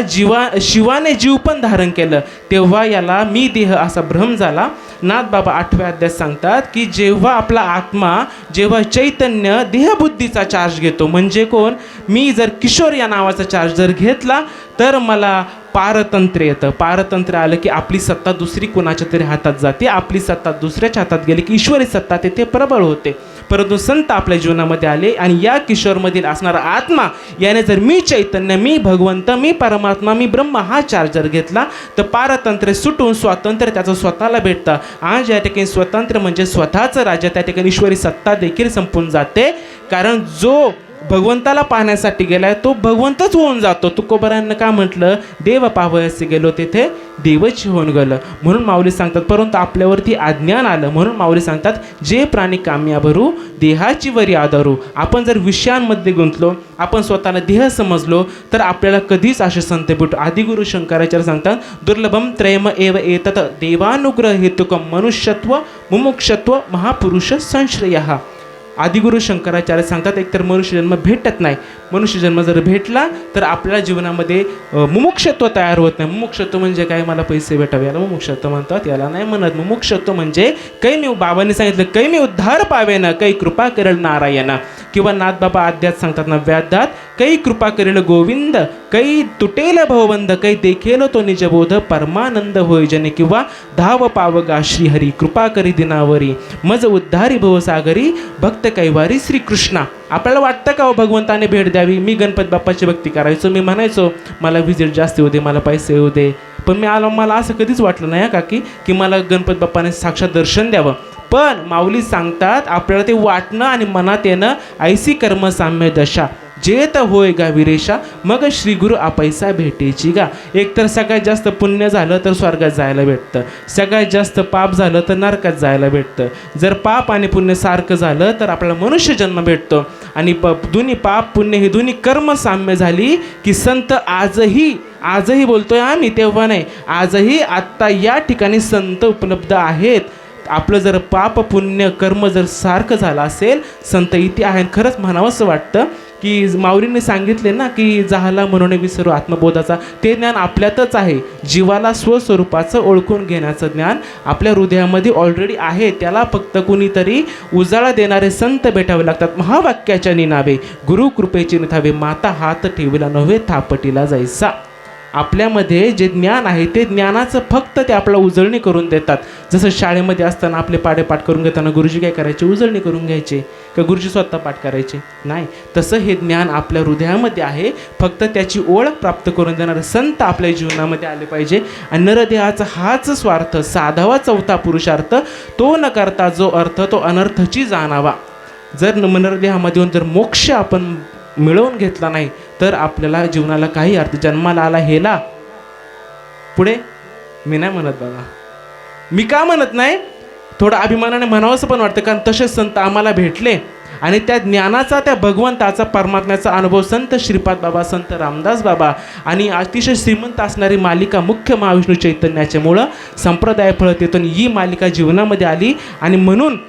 शिवाने जीव पण धारण केलं तेव्हा याला मी देह असा भ्रम झाला. नाथबाबा 8व्या अध्यायात सांगतात की जेव्हा आपला आत्मा, जेव्हा चैतन्य देहबुद्धीचा चार्ज घेतो, म्हणजे कोण? मी जर किशोर या नावाचा चार्ज जर घेतला तर मला पारतंत्र्य येतं. पारतंत्र्य आलं की आपली सत्ता दुसरी कोणाच्या तरी हातात जाते, आपली सत्ता दुसऱ्याच्या हातात गेली की ईश्वरी सत्ता तेथे प्रबळ होते. परंतु संत आपल्या जीवनामध्ये आले आणि या किशोरमधील असणारा आत्मा याने जर मी चैतन्य, मी भगवंत, मी परमात्मा, मी ब्रह्म हा चार्जर घेतला तर पारतंत्र्य सुटून स्वातंत्र्य त्याचं स्वतःला भेटतं. आज या ठिकाणी स्वतंत्र म्हणजे स्वतःचं राज्य, त्या ठिकाणी ईश्वरी सत्ता देखील संपून जाते. कारण जो भगवंताला पाहण्यासाठी गेलाय तो भगवंतच होऊन जातो. तुकोबारांना का म्हटलं, देव पावयासे गेलो तेथे देवच होऊन गेलं. म्हणून माऊली सांगतात, परंतु आपल्यावरती अज्ञान आलं म्हणून माऊली सांगतात, जे प्राणी काम्या भरू देहाची वरी आधारू. आपण जर विषयांमध्ये गुंतलो, आपण स्वतःला देह समजलो, तर आपल्याला कधीच असे संत भेटू. आदिगुरु शंकराचार्य सांगतात, दुर्लभम त्रयम एव एतत देवानुग्रह हेतुकम मनुष्यत्व मुमुक्षत्व महापुरुष संश्रयः. आदिगुरु शंकराचार्य सांगतात, एकतर मनुष्यजन्म भेटत नाही. मनुष्यजन्म जर भेटला तर आपल्या जीवनामध्ये मुमुक्षत्व तयार होत नाही. मुमुक्षत्व म्हणजे काय, मला पैसे भेटावे याला मुमुक्षत्व म्हणतात, याला नाही म्हणत. मुमुक्षत्व म्हणजे काही मी, बाबांनी सांगितलं, काही मी उद्धार पावेन काही कृपा करेल नारायण. किंवा नाथबाबा आद्यात सांगतात ना, व्यादात काही कृपा करेल गोविंद, काही तुटेल भवबंध, काही देखेल तो निजबोध परमानंद होय जने. किंवा धाव पावगा श्रीहरी कृपा करी दिनावरी मज उद्धारी भवसागरी भक्त कैवारी श्रीकृष्णा. आपल्याला वाटतं का हो भगवंताने भेट द्यावी? मी गणपती बाप्पाची भक्ती करायचो, मी म्हणायचो मला व्हिजिट जास्त येऊ दे, मला पैसे येऊ दे, पण मला असं कधीच वाटलं नाही काकी की मला गणपती बाप्पाने साक्षात दर्शन द्यावं. पण माऊली सांगतात, आपल्याला ते वाटणं आणि मनात येणं ऐसी कर्म साम्य दशा जेत होय गा विरेशा मग श्री गुरु आपैसा भेटेची गा. एकतर सगळ्यात जास्त पुण्य झालं तर स्वर्गात जायला भेटतं, सगळ्यात जास्त पाप झालं तर नरकात जायला भेटतं. जर पाप आणि पुण्य सारखं झालं तर आपल्याला मनुष्य जन्म भेटतो. आणि दोन्ही पाप पुण्य ही दोन्ही कर्म साम्य झाली की संत आजही बोलतोय आम्ही, तेव्हा नाही, आजही आत्ता या ठिकाणी संत उपलब्ध आहेत. आपलं जर पाप पुण्य कर्म जर सारखं झालं असेल, संत इथे आहे. खरंच म्हणावंसं वाटतं की माऊलींनी सांगितले ना की जाहला म्हणून विसरू आत्मबोधाचा, ते ज्ञान आपल्यातच आहे. जीवाला स्वस्वरूपाचं ओळखून घेण्याचं ज्ञान आपल्या हृदयामध्ये ऑलरेडी आहे. त्याला फक्त कुणीतरी उजाळा देणारे संत भेटावे लागतात. महावाक्याच्या निनावे गुरु कृपेची निथावे माता हात ठेविला नव्हे थापटीला जायचा. आपल्यामध्ये जे ज्ञान आहे ते ज्ञानाचं फक्त ते आपल्याला उजळणी करून देतात. जसं शाळेमध्ये असताना आपले पाठ करून घेताना गुरुजी काय करायचे, उजळणी करून घ्यायचे, का गुरुजी स्वतः पाठ करायचे नाही. तसं हे ज्ञान आपल्या हृदयामध्ये आहे, फक्त त्याची ओळख प्राप्त करून देणारे संत आपल्या जीवनामध्ये आले पाहिजे. आणि नरदेहाचा हाच स्वार्थ साधावा चौथा पुरुषार्थ, तो न करता जो अर्थ तो अनर्थची जाणावा. जर नरदेहामध्ये जर मोक्ष आपण मिळवून घेतला नाही तर आपल्याला जीवनाला काही अर्थ. जन्माला आला हेला पुढे मी नाही म्हणत बाबा, मी का म्हणत नाही, थोडं अभिमानाने म्हणावंसं पण वाटतं, कारण तसेच संत आम्हाला भेटले आणि त्या ज्ञानाचा, त्या भगवंताचा, परमात्म्याचा अनुभव संत श्रीपाद बाबा, संत रामदास बाबा आणि अतिशय श्रीमंत असणारी मालिका मुख्य महाविष्णू चैतन्याच्यामुळं संप्रदाय फळतेतून ही मालिका जीवनामध्ये आली. आणि म्हणून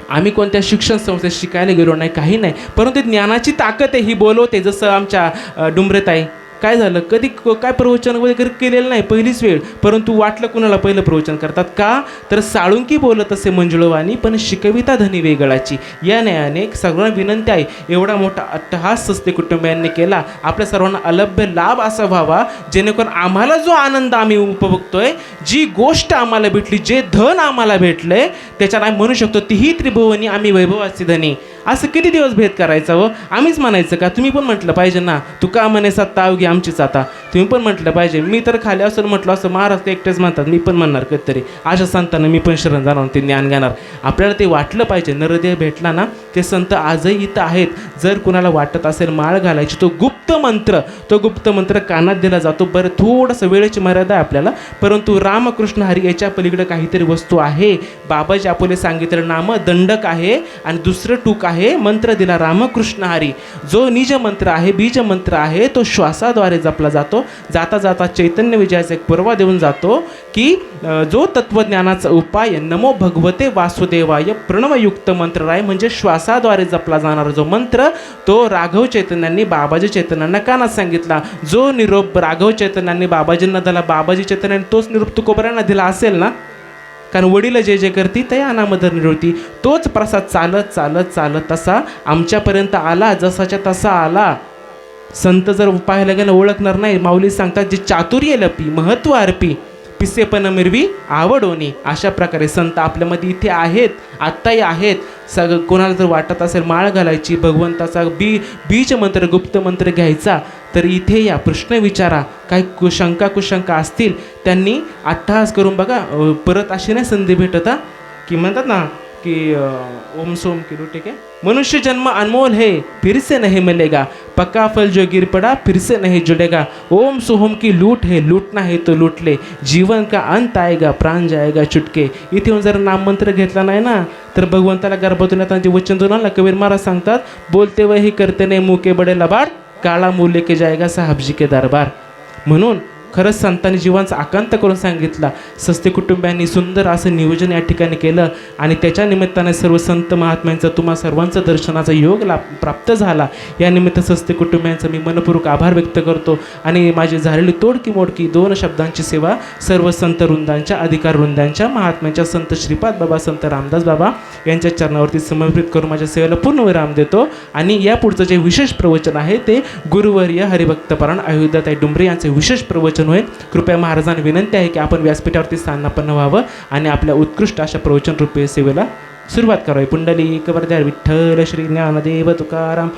आम्ही कोणत्या शिक्षण संस्थेत शिकायला गेलो नाही, काही नाही, परंतु ज्ञानाची ताकद आहे ही बोलवते. जसं आमच्या डुंबरेताई, काय झालं, कधी काय प्रवचन वगैरे केलेलं नाही, पहिलीच वेळ, परंतु वाटलं कुणाला पहिलं प्रवचन करतात का, तर साळुंकी बोलत असे मंजुळवाणी पण शिकविता धनी वेगळाची. या न्यायाने सगळ्यांना विनंती आहे, एवढा मोठा अट्टहास सस्ते कुटुंबियांनी केला, आपल्या सर्वांना अलभ्य लाभ असा व्हावा, जेणेकरून आम्हाला जो आनंद आम्ही उपभोगतोय, जी गोष्ट आम्हाला भेटली, जे धन आम्हाला भेटलंय, त्याच्यात आम्ही म्हणू शकतो तीही त्रिभुवनी आम्ही वैभवाची धनी. असं किती दिवस भेद करायचा व आम्हीच म्हणायचं का? तुम्ही पण म्हटलं पाहिजे ना, तू का म्हणे सत्ता अवघी आमचीच आता, तुम्ही पण म्हटलं पाहिजे. मी तर खाली असं म्हटलं असं, महाराष्ट्र एकटेच म्हणतात, मी पण म्हणणार कधीतरी अशा संतांना मी पण शरण जाणार, ते ज्ञान घेणार. आपल्याला ते वाटलं पाहिजे. नरदेह भेटला ना, ते संत आजही इथं आहेत. जर कुणाला वाटत असेल माळ घालायची, तो गुप्त मंत्र कानात दिला जातो. बरं, थोडंसं वेळेची मर्यादा आहे आपल्याला, परंतु रामकृष्ण हरी याच्या पलीकडे काहीतरी वस्तू आहे. बाबाजी आपोले सांगितलं नाम दंडक आहे आणि दुसरं टूक आहे मंत्र दिला रामकृष्ण हरी. जो निज मंत्र आहे, बीज मंत्र आहे, तो श्वासाद्वारे जपला जातो. जाता जाता चैतन्य विजयाचा एक पुरावा देऊन जातो की जो तत्वज्ञानाचा उपाय नमो भगवते वासुदेवाय प्रणवयुक्त मंत्र राय, म्हणजे श्वासाद्वारे जपला जाणारा जो मंत्र, तो राघव चैतन्यांनी बाबाजी चैतन्यांना कानात सांगितला. जो निरोप राघव चैतन्यांनी बाबाजींना दिला, बाबाजी चैतन्यांनी तोच निरोप तुकोबऱ्यांना दिला असेल ना, कारण वडील जे जे करती ते अनामदर निरोती. तोच प्रसाद चालत चालत चालत तसा आमच्यापर्यंत आला, जसाच्या तसा आला. संत जर पाहायला गेलं ओळखणार नाही. माऊली सांगतात, जे चातुर्य लपी महत्व अर्पी पिसेपण मिरवी आवडोनी. अशा प्रकारे संत आपल्यामध्ये इथे आहेत, आत्ताही आहेत. सगळं कोणाला जर वाटत असेल माळ घालायची, भगवंताचा बीज मंत्र गुप्त मंत्र घ्यायचा, तर इथे या, प्रश्न विचारा. काही शंका कुशंका असतील त्यांनी अट्टहास करून बघा. परत अशी नाही संधी भेटत की म्हणतात ना, कि ओम सोम की लूटे के मनुष्य जन्म अनमोल है फिर से नहीं मिलेगा, पक्का फल जो गिर पड़ा फिर से नहीं जुड़ेगा। ओम सोहम की लूट है, लूटना है तो लूट ले, जीवन का अंत आएगा प्राण जाएगा चुटके. इथे येऊन जर नाममंत्र घेतला नाही ना तर भगवंताला गर्भातून येताना जे वचन देऊन आला कबीर महाराज सांगतात, बोलते वही करते नाही मुके बडे लबाड, काळा मुँह लेके जाएगा साहबजी के दरबार. म्हणून खरंच संतांनी जीवांचा आकांत करून सांगितला. सस्ते कुटुंबियांनी सुंदर असं नियोजन या ठिकाणी केलं आणि त्याच्या निमित्ताने सर्व संत महात्म्यांचा तुम्हा सर्वांचा दर्शनाचा योग प्राप्त झाला. या निमित्त सस्ते कुटुंबियांचा मी मनपूर्वक आभार व्यक्त करतो आणि माझी झालेली तोडकी मोडकी 2 शब्दांची सेवा सर्व संत वृंदांच्या, अधिकार वृंदांच्या, महात्म्यांच्या, संत श्रीपाद बाबा, संत रामदास बाबा यांच्या चरणावरती समर्पित करून माझ्या सेवेला पूर्ण विराम देतो. आणि या पुढचं जे विशेष प्रवचन आहे ते गुरुवर्य हरिभक्तपरायण अयोध्याताई डुंबरे यांचे विशेष प्रवचन होईल. कृपया महाराजांना विनंती आहे की आपण व्यासपीठावरती स्थानापन्न व्हावं आणि आपल्या उत्कृष्ट अशा प्रवचन रूपी सेवेला सुरुवात करावी. पुंडलिक वरद्या विठ्ठल श्री ज्ञानदेव तुकाराम.